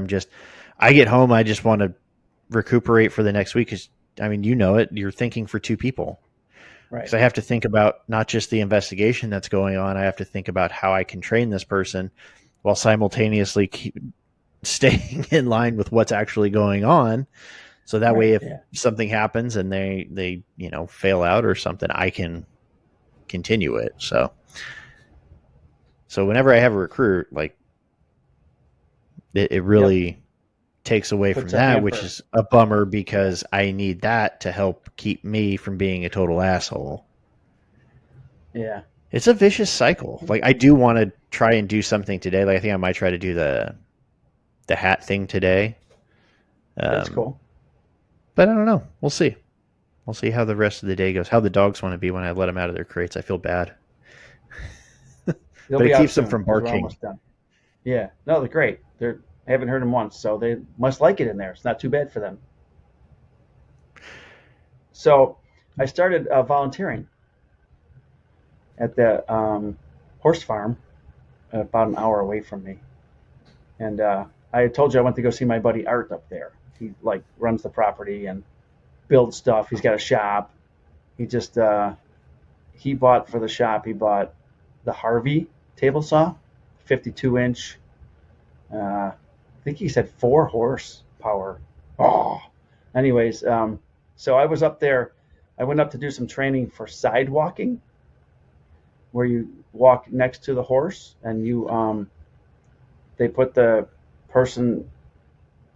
Speaker 3: I get home, I just want to recuperate for the next week. Because I mean, you know it. You're thinking for two people, right? Because I have to think about not just the investigation that's going on. I have to think about how I can train this person while simultaneously staying in line with what's actually going on. So that way, if something happens and they fail out or something, I can continue it. So whenever I have a recruit, like it really takes away from that, which is a bummer because I need that to help keep me from being a total asshole.
Speaker 2: Yeah.
Speaker 3: It's a vicious cycle. Like I do want to try and do something today. Like I think I might try to do the hat thing today.
Speaker 2: That's cool.
Speaker 3: But I don't know. We'll see. We'll see how the rest of the day goes. How the dogs want to be when I let them out of their crates. I feel bad. But it keeps them from barking.
Speaker 2: Yeah. No, they're great. I haven't heard them once, so they must like it in there. It's not too bad for them. So I started volunteering at the horse farm about an hour away from me. And I told you I went to go see my buddy Art up there. He like runs the property and builds stuff. He's got a shop. He just he bought for the shop. He bought the Harvey table saw, 52-inch. I think he said 4 horsepower. Oh, anyways, so I was up there. I went up to do some training for side walking, where you walk next to the horse and you they put the person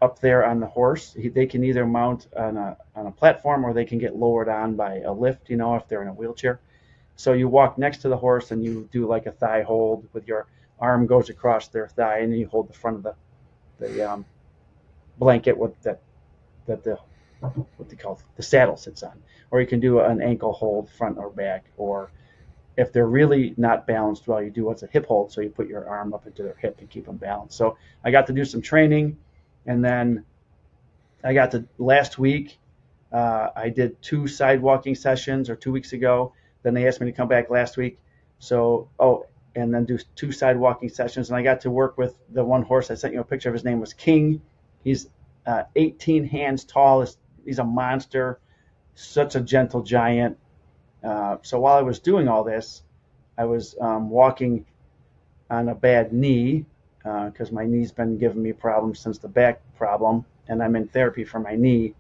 Speaker 2: up there on the horse. They can either mount on a platform or they can get lowered on by a lift, if they're in a wheelchair. So you walk next to the horse and you do like a thigh hold with your arm goes across their thigh, and then you hold the front of the blanket with the what they call the saddle sits on. Or you can do an ankle hold front or back, or if they're really not balanced well, you do what's a hip hold. So you put your arm up into their hip and keep them balanced. So I got to do some training, and then I got to last week. I did 2 side walking sessions, or 2 weeks ago. Then they asked me to come back last week. So and then do 2 side walking sessions. And I got to work with the one horse. I sent you a picture of. His name was King. He's 18 hands tall. He's a monster, such a gentle giant. So while I was doing all this, I was walking on a bad knee because my knee's been giving me problems since the back problem, and I'm in therapy for my knee.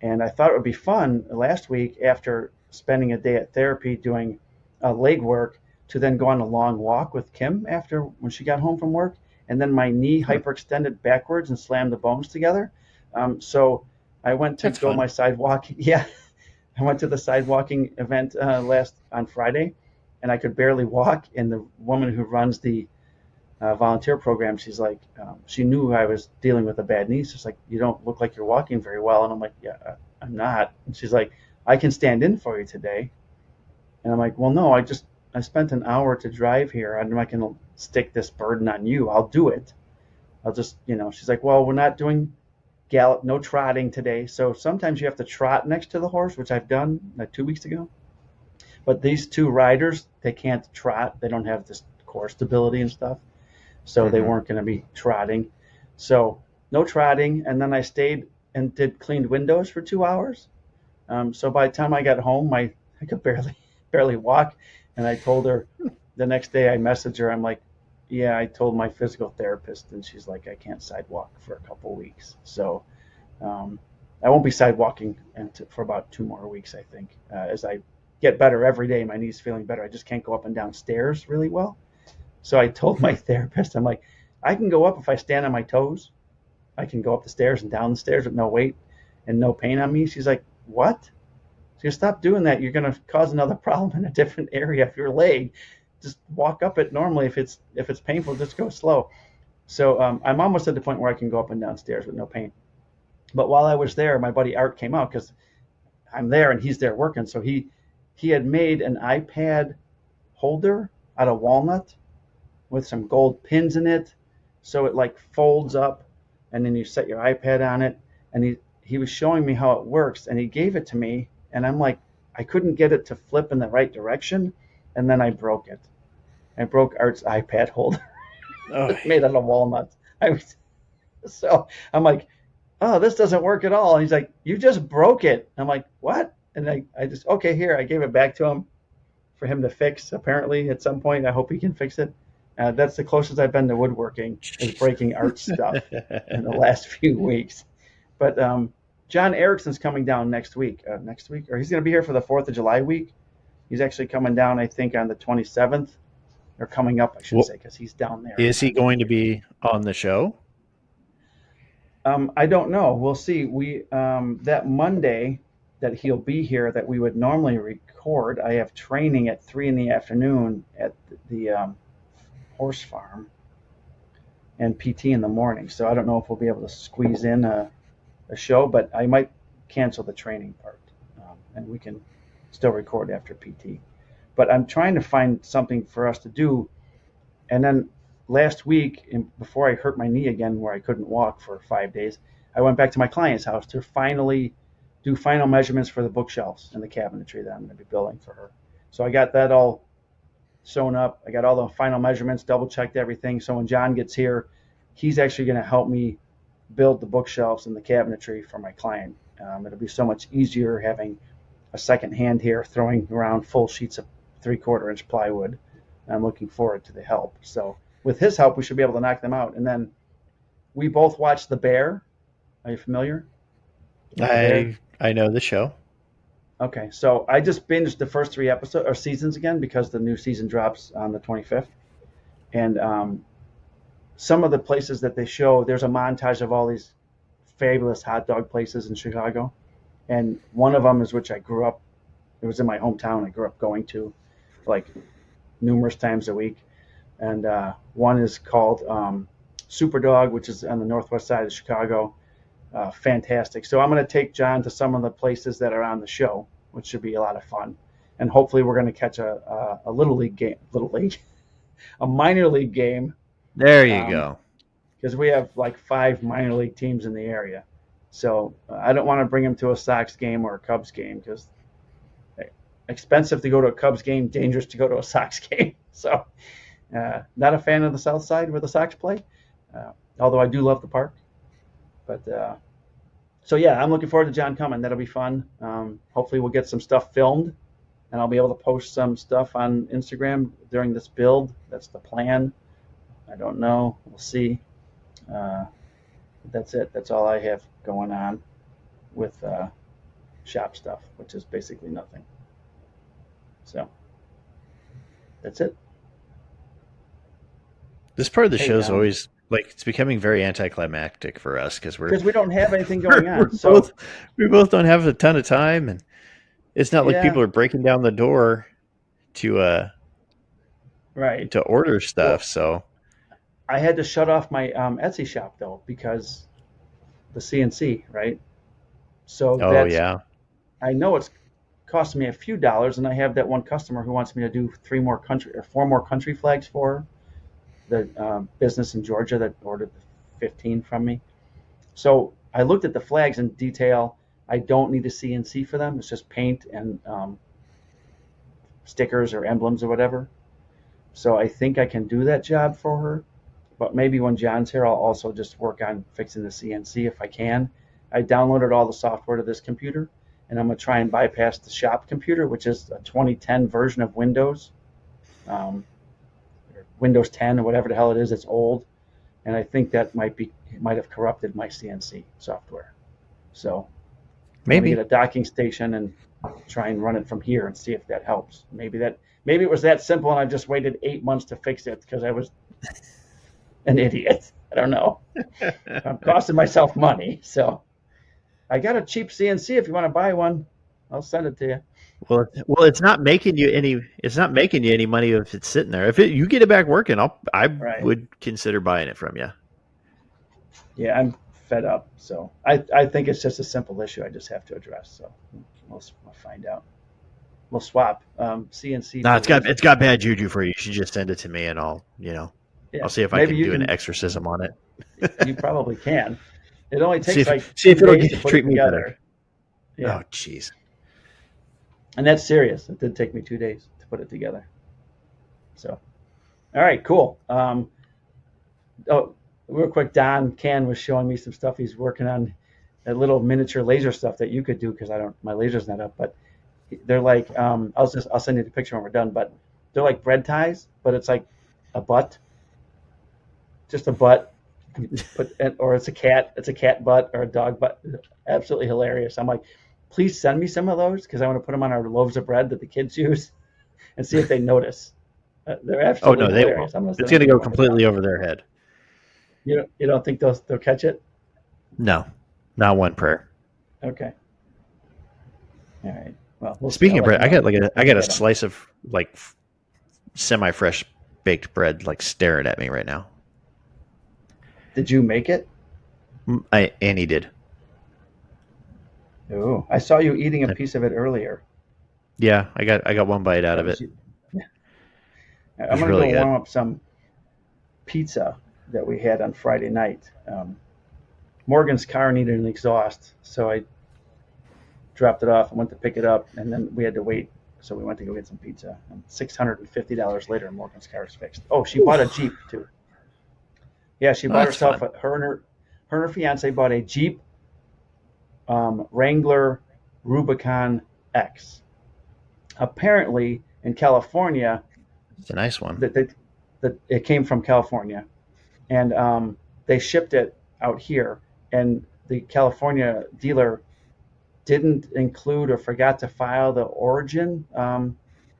Speaker 2: And I thought it would be fun last week, after spending a day at therapy doing leg work, to then go on a long walk with Kim when she got home from work. And then my knee hyperextended backwards and slammed the bones together. So I went to go my side walking. Yeah. I went to the side walking event on Friday, and I could barely walk. And the woman who runs the volunteer program, she's like, she knew I was dealing with a bad knee. She's like, you don't look like you're walking very well. And I'm like, yeah, I'm not. And she's like, I can stand in for you today. And I'm like, well, no, I spent an hour to drive here. I'm not going to stick this burden on you. I'll do it. I'll just, she's like, well, we're not doing gallop, no trotting today. So sometimes you have to trot next to the horse, which I've done like 2 weeks ago. But these two riders, they can't trot. They don't have this core stability and stuff. So they weren't going to be trotting. So no trotting. And then I stayed and cleaned windows for 2 hours. So by the time I got home, I could barely walk. And I told her the next day, I messaged her. I'm like, yeah, I told my physical therapist, and she's like, I can't sidewalk for a couple of weeks. So I won't be sidewalking for about 2 more weeks, I think. As I get better every day, my knee's feeling better. I just can't go up and down stairs really well. So I told my therapist, I'm like, I can go up if I stand on my toes. I can go up the stairs and down the stairs with no weight and no pain on me. She's like, what? So you stop doing that. You're going to cause another problem in a different area of your leg. Just walk up it normally. If it's painful, just go slow. So I'm almost at the point where I can go up and down stairs with no pain. But while I was there, my buddy Art came out because I'm there and he's there working. So he had made an iPad holder out of walnut with some gold pins in it. So it like folds up and then you set your iPad on it. And he was showing me how it works and he gave it to me. And I'm like, I couldn't get it to flip in the right direction. And then I broke it. I broke Art's iPad holder. It's made out of walnuts. So I'm like, oh, this doesn't work at all. And he's like, you just broke it. I'm like, what? And I just, okay, here. I gave it back to him for him to fix, apparently, at some point. I hope he can fix it. That's the closest I've been to woodworking, is breaking Art stuff in the last few weeks. But John Erickson's coming down next week, or he's going to be here for the 4th of July week. He's actually coming down, I think, on the 27th, or coming up, I should say, because he's down there.
Speaker 3: Is he going to be on the show?
Speaker 2: I don't know. We'll see. We that Monday that he'll be here, that we would normally record, I have training at 3 p.m. at the horse farm and PT in the morning. So I don't know if we'll be able to squeeze in a show, but I might cancel the training part, and we can still record after PT. But I'm trying to find something for us to do. And then last week, before I hurt my knee again, where I couldn't walk for 5 days, I went back to my client's house to finally do final measurements for the bookshelves and the cabinetry that I'm going to be building for her. So I got that all sewn up. I got all the final measurements, double checked everything. So when John gets here, he's actually going to help me build the bookshelves and the cabinetry for my client. It'll be so much easier having a second hand here throwing around full sheets of 3/4 inch plywood. I'm looking forward to the help. So with his help, we should be able to knock them out. And then we both watched The Bear. Are you familiar?
Speaker 3: I know the show.
Speaker 2: Okay, so I just binged the first 3 episodes or seasons again because the new season drops on the 25th. And some of the places that they show, there's a montage of all these fabulous hot dog places in Chicago. And one of them is which I grew up, it was in my hometown, I grew up going to like numerous times a week. And one is called Superdog, which is on the northwest side of Chicago. Fantastic. So I'm going to take John to some of the places that are on the show, which should be a lot of fun. And hopefully we're going to catch a a minor league game.
Speaker 3: There you go.
Speaker 2: Because we have like 5 minor league teams in the area. So I don't want to bring him to a Sox game or a Cubs game because expensive to go to a Cubs game, dangerous to go to a Sox game. So not a fan of the South Side where the Sox play, although I do love the park. But so, yeah, I'm looking forward to John coming. That'll be fun. Hopefully we'll get some stuff filmed, and I'll be able to post some stuff on Instagram during this build. That's the plan. I don't know. We'll see. That's it. That's all I have going on with shop stuff, which is basically nothing. So that's it.
Speaker 3: This part of the show is always like it's becoming very anticlimactic for us because
Speaker 2: we don't have anything going on. So
Speaker 3: we both don't have a ton of time, and it's not like people are breaking down the door to
Speaker 2: Right.
Speaker 3: to order stuff.
Speaker 2: Well,
Speaker 3: So,
Speaker 2: I had to shut off my Etsy shop though because the CNC, right? So
Speaker 3: oh yeah,
Speaker 2: I know it's costing me a few dollars, and I have that one customer who wants me to do 4 more country flags for the business in Georgia that ordered the 15 from me. So I looked at the flags in detail. I don't need a CNC for them. It's just paint and stickers or emblems or whatever. So I think I can do that job for her. But maybe when John's here, I'll also just work on fixing the CNC if I can. I downloaded all the software to this computer, and I'm going to try and bypass the shop computer, which is a 2010 version of Windows, Windows 10 or whatever the hell it is. It's old, and I think that might have corrupted my CNC software. So I'm going to get a docking station and try and run it from here and see if that helps. Maybe it was that simple, and I just waited 8 months to fix it because I was an idiot. I don't know. I'm costing myself money. So I got a cheap CNC. If you want to buy one, I'll send it to you.
Speaker 3: Well, it's not making you any. It's not making you any money if it's sitting there. If you get it back working, I would consider buying it from you.
Speaker 2: Yeah, I'm fed up. So I think it's just a simple issue I just have to address. So we'll find out. We'll swap CNC.
Speaker 3: No, it's got bad juju for you. You should just send it to me, and I'll see if I can do an exorcism on it.
Speaker 2: You probably can. It only takes
Speaker 3: see if it'll
Speaker 2: treat me better.
Speaker 3: Yeah. Oh, jeez.
Speaker 2: And that's serious. It did take me 2 days to put it together. So, all right, cool. Real quick, Don Can was showing me some stuff he's working on, a little miniature laser stuff that you could do because my laser's not up. But they're like, I'll send you the picture when we're done. But they're like bread ties, but it's like a butt, just a butt. Or it's a cat butt or a dog butt. Absolutely hilarious. I'm like, please send me some of those because I want to put them on our loaves of bread that the kids use and see if they notice. They're absolutely hilarious.
Speaker 3: They won't. It's going to go completely over their head.
Speaker 2: You don't think they'll catch it?
Speaker 3: No, not one prayer.
Speaker 2: Okay. All right. Well,
Speaker 3: speaking of bread, I got a slice of like semi-fresh baked bread like staring at me right now.
Speaker 2: Did you make it?
Speaker 3: Annie did.
Speaker 2: Oh, I saw you eating a piece of it earlier.
Speaker 3: Yeah, I got one bite out of it.
Speaker 2: I'm going to go warm up some pizza that we had on Friday night. Morgan's car needed an exhaust, so I dropped it off and went to pick it up, and then we had to wait, so we went to go get some pizza. And $650 later, Morgan's car is fixed. Oh, she bought a Jeep, too. Yeah, she bought herself, her and her fiance bought a Jeep Wrangler Rubicon X. Apparently, in California,
Speaker 3: it's a nice one.
Speaker 2: That it came from California, and they shipped it out here, and the California dealer didn't include or forgot to file the origin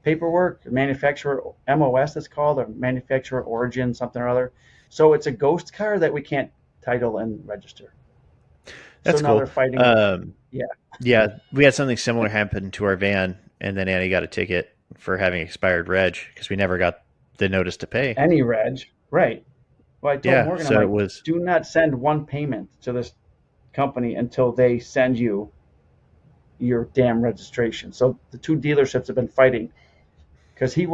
Speaker 2: paperwork, manufacturer MOS it's called, or manufacturer origin something or other. So it's a ghost car that we can't title and register.
Speaker 3: That's
Speaker 2: so now
Speaker 3: cool.
Speaker 2: They're fighting.
Speaker 3: Yeah. We had something similar happen to our van, and then Annie got a ticket for having expired reg because we never got the notice to pay.
Speaker 2: Any reg, right? Well, I told Morgan,
Speaker 3: so it was,
Speaker 2: do not send one payment to this company until they send you your damn registration. So the two dealerships have been fighting because he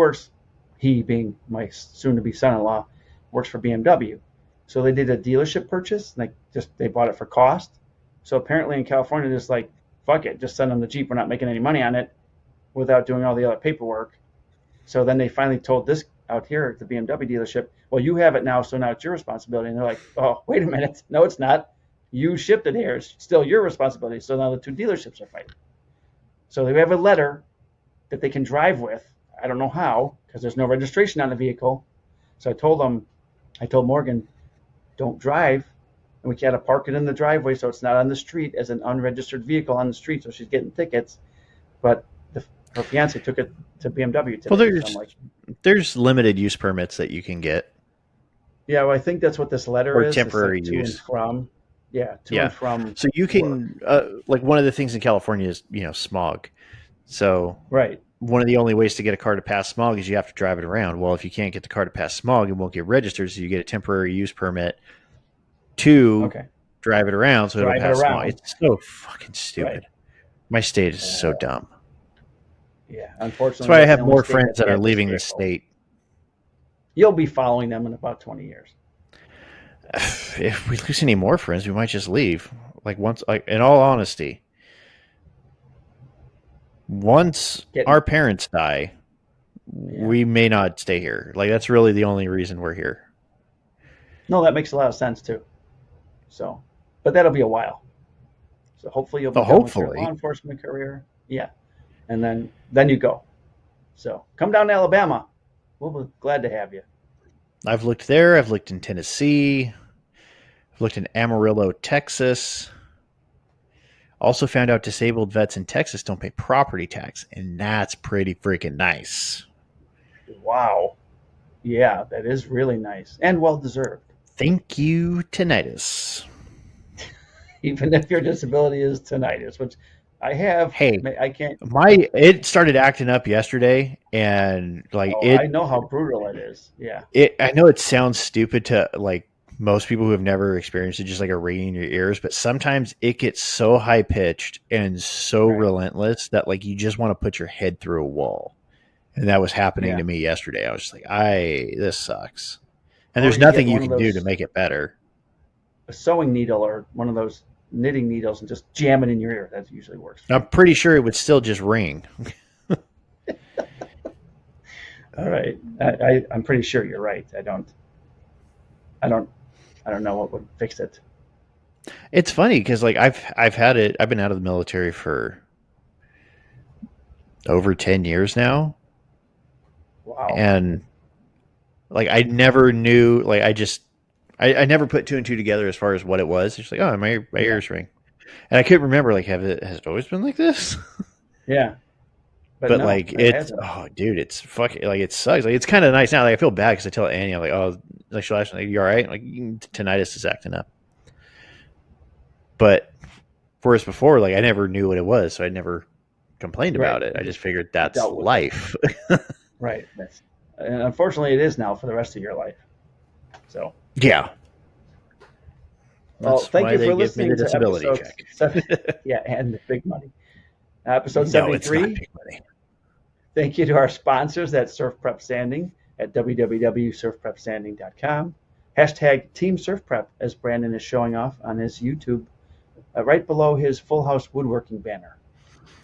Speaker 2: being my soon-to-be son-in-law, works for BMW. So they did a dealership purchase, and they bought it for cost. So apparently in California, just like, fuck it, just send them the Jeep. We're not making any money on it without doing all the other paperwork. So then they finally told this out here at the BMW dealership, well, you have it now, so now it's your responsibility. And they're like, oh, wait a minute. No, it's not. You shipped it here. It's still your responsibility. So now the two dealerships are fighting. So they have a letter that they can drive with. I don't know how, because there's no registration on the vehicle. So I told Morgan, don't drive. And we got to park it in the driveway so it's not on the street as an unregistered vehicle on the street. So she's getting tickets. But her fiance took it to BMW today.
Speaker 3: Well, there's limited use permits that you can get.
Speaker 2: Yeah, well, I think that's what this letter is.
Speaker 3: Or temporary use.
Speaker 2: To and from. Yeah, and from.
Speaker 3: So you can, like one of the things in California is, smog. So
Speaker 2: right.
Speaker 3: one of the only ways to get a car to pass smog is you have to drive it around. Well, if you can't get the car to pass smog, it won't get registered, so you get a temporary use permit to drive it around so it'll pass smog. It's so fucking stupid. Right. My state is so dumb.
Speaker 2: Yeah, unfortunately.
Speaker 3: That's why I have more friends that are leaving the state.
Speaker 2: You'll be following them in about 20 years.
Speaker 3: If we lose any more friends, we might just leave. In all honesty, once our parents die, we may not stay here. That's really the only reason we're here.
Speaker 2: No, that makes a lot of sense too. So, but that'll be a while. So hopefully you'll be done with your law enforcement career. Yeah. And then you go. So come down to Alabama. We'll be glad to have you.
Speaker 3: I've looked there. I've looked in Tennessee. I've looked in Amarillo, Texas. Also found out disabled vets in Texas don't pay property tax, and that's pretty freaking nice.
Speaker 2: Wow. Yeah, that is really nice and well-deserved.
Speaker 3: Thank you, tinnitus.
Speaker 2: Even if your disability is tinnitus, which I have.
Speaker 3: Hey,
Speaker 2: I can't.
Speaker 3: It started acting up yesterday, and
Speaker 2: I know how brutal it is. Yeah.
Speaker 3: I know it sounds stupid to most people who have never experienced it, just like a ringing in your ears, but sometimes it gets so high pitched and so relentless that you just want to put your head through a wall. And that was happening to me yesterday. I was just this sucks. And there's nothing you can do to make it better.
Speaker 2: A sewing needle or one of those knitting needles and just jam it in your ear. That usually works.
Speaker 3: I'm pretty sure it would still just ring.
Speaker 2: All right. I'm pretty sure you're right. I don't know what would fix it.
Speaker 3: It's funny because I've had it. I've been out of the military for over 10 years now.
Speaker 2: Wow.
Speaker 3: And I never knew. I never put two and two together as far as what it was. It's my ears ring, and I couldn't remember has it always been like this?
Speaker 2: Yeah.
Speaker 3: But no, it's dude, it's fucking it sucks. It's kind of nice now. I feel bad because I tell Annie, I'm she'll ask me, you all right? Tinnitus is acting up. But whereas before, I never knew what it was, so I never complained about it. I just figured that's life.
Speaker 2: Right. And unfortunately, it is now for the rest of your life. So.
Speaker 3: Yeah.
Speaker 2: Well, thank you for listening to episode 7. And the big money. Episode 73.
Speaker 3: It's not big money.
Speaker 2: Thank you to our sponsors at Surf Prep Sanding at www.surfprepsanding.com. # Team Surf Prep, as Brandon is showing off on his YouTube, right below his Full House Woodworking banner.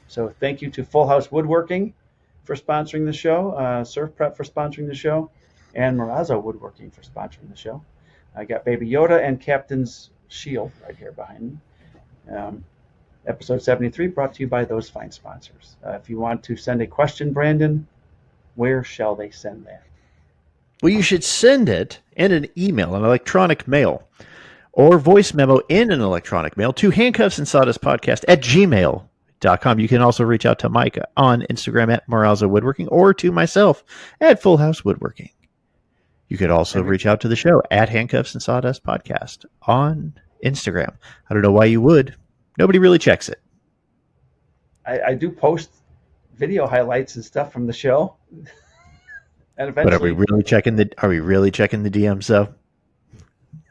Speaker 2: So thank you to Full House Woodworking for sponsoring the show, Surf Prep for sponsoring the show, and Marazzo Woodworking for sponsoring the show. I got Baby Yoda and Captain's Shield right here behind me. Episode 73 brought to you by those fine sponsors. If you want to send a question, Brandon, where shall they send that?
Speaker 3: Well, you should send it in an email, an electronic mail, or voice memo in an electronic mail to handcuffs&sawdustpodcast at gmail.com. You can also reach out to Mike on Instagram at Marazzo Woodworking or to myself at Full House Woodworking. You could also reach out to the show at Handcuffs and Sawdust Podcast on Instagram. I don't know why you would. Nobody really checks it.
Speaker 2: I do post video highlights and stuff from the show. And eventually,
Speaker 3: but are we really checking the DMs though?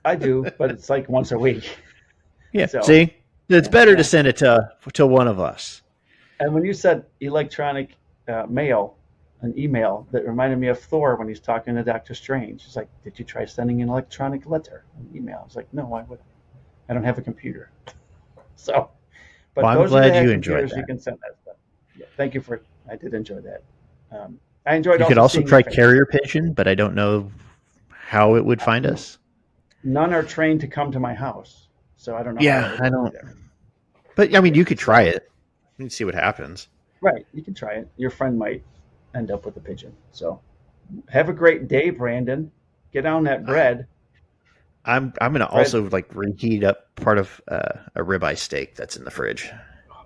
Speaker 2: I do, but it's once a week.
Speaker 3: Yeah. So, see, it's better to send it to one of us.
Speaker 2: And when you said electronic mail, an email, that reminded me of Thor when he's talking to Doctor Strange. He's like, "Did you try sending an electronic letter, an email?" I was like, "No, why would I don't have a computer." So, but
Speaker 3: I'm glad you enjoyed that.
Speaker 2: You can send that stuff. Yeah, thank you for. I did enjoy that. I enjoyed.
Speaker 3: You could also try carrier pigeon, but I don't know how it would find us.
Speaker 2: None are trained to come to my house, so I don't know.
Speaker 3: Yeah, I don't. But I mean, you could try it. You can see what happens.
Speaker 2: Right, you can try it. Your friend might end up with a pigeon. So, have a great day, Brandon. Get on that bread.
Speaker 3: I'm going to also reheat up part of a ribeye steak that's in the fridge.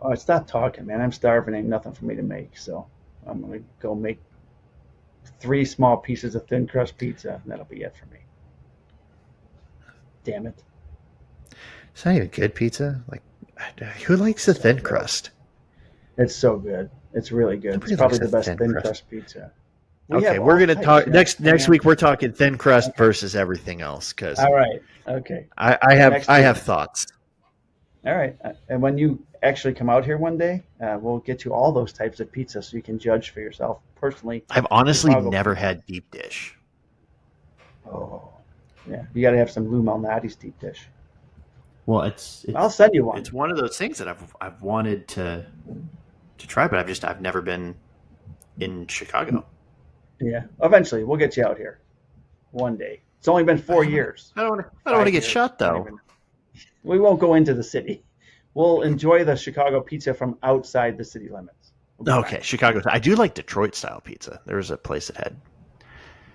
Speaker 2: Oh, stop talking, man. I'm starving. Ain't nothing for me to make. So I'm going to go make 3 small pieces of thin crust pizza, and that'll be it for me. Damn it.
Speaker 3: It's not even good pizza. Who likes the thin crust?
Speaker 2: It's so good. It's really good.
Speaker 3: Nobody
Speaker 2: It's probably
Speaker 3: likes
Speaker 2: the
Speaker 3: a
Speaker 2: best thin crust pizza.
Speaker 3: Okay, we're going to talk next week. We're talking thin crust versus everything else because
Speaker 2: all right, okay.
Speaker 3: I have thoughts.
Speaker 2: All right, and when you actually come out here one day, we'll get you all those types of pizza so you can judge for yourself personally.
Speaker 3: I've honestly never had deep dish.
Speaker 2: Oh, yeah, you got to have some Lou Malnati's deep dish.
Speaker 3: Well, it's
Speaker 2: I'll send you one.
Speaker 3: It's one of those things that I've wanted to try, but I've never been in Chicago.
Speaker 2: Yeah, eventually we'll get you out here one day. It's only been 4 years.
Speaker 3: I don't want to get shot though.
Speaker 2: We won't go into the city. We'll enjoy the Chicago pizza from outside the city limits.
Speaker 3: Okay, fine. Chicago. I do like Detroit style pizza. There was a place that had.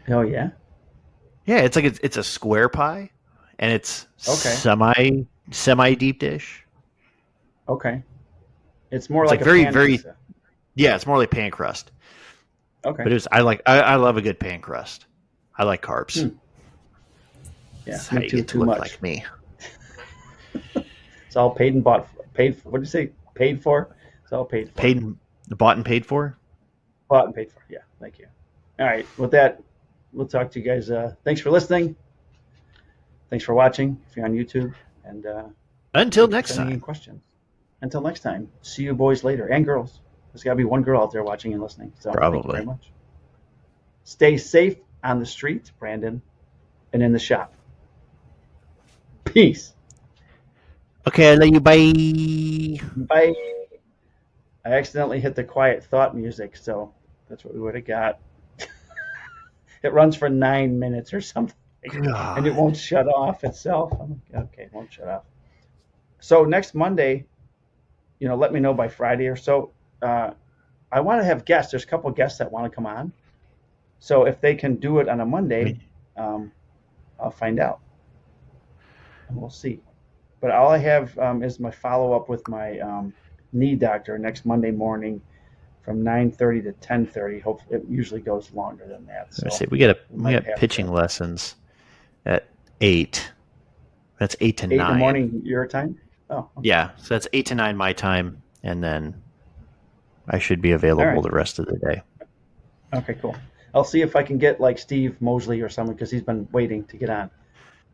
Speaker 2: Oh yeah.
Speaker 3: Yeah, it's like it's a square pie, and it's semi deep dish.
Speaker 2: Okay. It's more like a pan pizza.
Speaker 3: Yeah, it's more like pan crust.
Speaker 2: Okay.
Speaker 3: But I love a good pan crust. I like carbs.
Speaker 2: Yeah,
Speaker 3: that's how you get to look much. Like me.
Speaker 2: It's all paid and bought. Paid for. What did you say? Paid for? It's all paid for.
Speaker 3: Bought and paid for?
Speaker 2: Bought and paid for. Yeah, thank you. All right, with that, we'll talk to you guys. Thanks for listening. Thanks for watching if you're on YouTube. And
Speaker 3: until next time.
Speaker 2: Questions. Until next time. See you boys later. And girls. There's got to be one girl out there watching and listening. So
Speaker 3: probably.
Speaker 2: Thank you very much. Stay safe on the street, Brandon, and in the shop. Peace.
Speaker 3: Okay, I love you. Bye.
Speaker 2: Bye. I accidentally hit the quiet thought music, so that's what we would have got. It runs for 9 minutes or something, God. And it won't shut off itself. Okay, it won't shut off. So next Monday, let me know by Friday or so. I want to have guests. There's a couple of guests that want to come on. So if they can do it on a Monday, I'll find out. And we'll see. But all I have is my follow-up with my knee doctor next Monday morning from 9:30 to 10:30. Hopefully, it usually goes longer than that. So
Speaker 3: we got pitching lessons at 8. That's 8 to 9.
Speaker 2: 8 in the morning your time? Oh. Okay.
Speaker 3: Yeah, so that's 8 to 9 my time, and then I should be available the rest of the day.
Speaker 2: Okay, cool. I'll see if I can get like Steve Mosley or someone because he's been waiting to get on.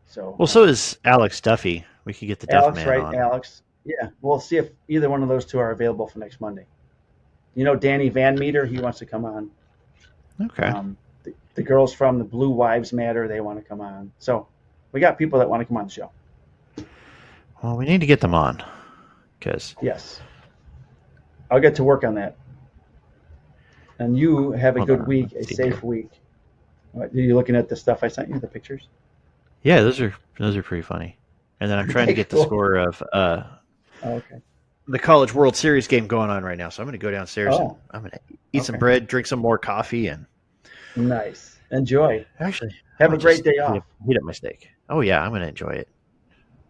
Speaker 2: So
Speaker 3: is Alex Duffy. We could get the Duff Man on.
Speaker 2: Alex. Yeah, we'll see if either one of those two are available for next Monday. Danny Van Meter, he wants to come on.
Speaker 3: Okay.
Speaker 2: The girls from the Blue Wives Matter, they want to come on. So we got people that want to come on the show.
Speaker 3: Well, we need to get them on.
Speaker 2: Yes. I'll get to work on that. And you have a good week, a safe week. Are you looking at the stuff I sent you, the pictures?
Speaker 3: Yeah, those are pretty funny. And then I'm trying to get the score of the College World Series game going on right now. So I'm going to go downstairs and I'm going to eat some bread, drink some more coffee, and
Speaker 2: nice. Enjoy.
Speaker 3: Actually,
Speaker 2: have a great day off.
Speaker 3: Heat up my steak. Oh yeah, I'm going to enjoy it.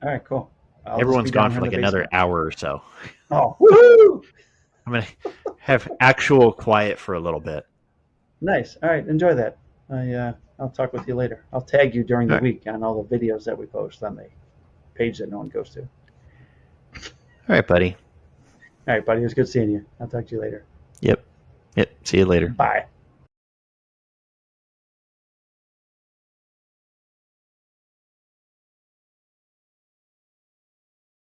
Speaker 2: All right, cool.
Speaker 3: Everyone's gone for like another hour or so.
Speaker 2: Oh, woohoo!
Speaker 3: I'm going to have actual quiet for a little bit.
Speaker 2: Nice. All right, enjoy that. I'll talk with you later. I'll tag you during the week on all the videos that we post on the page that no one goes to.
Speaker 3: All right, buddy.
Speaker 2: All right, buddy. It was good seeing you. I'll talk to you later.
Speaker 3: Yep. See you later.
Speaker 2: Bye.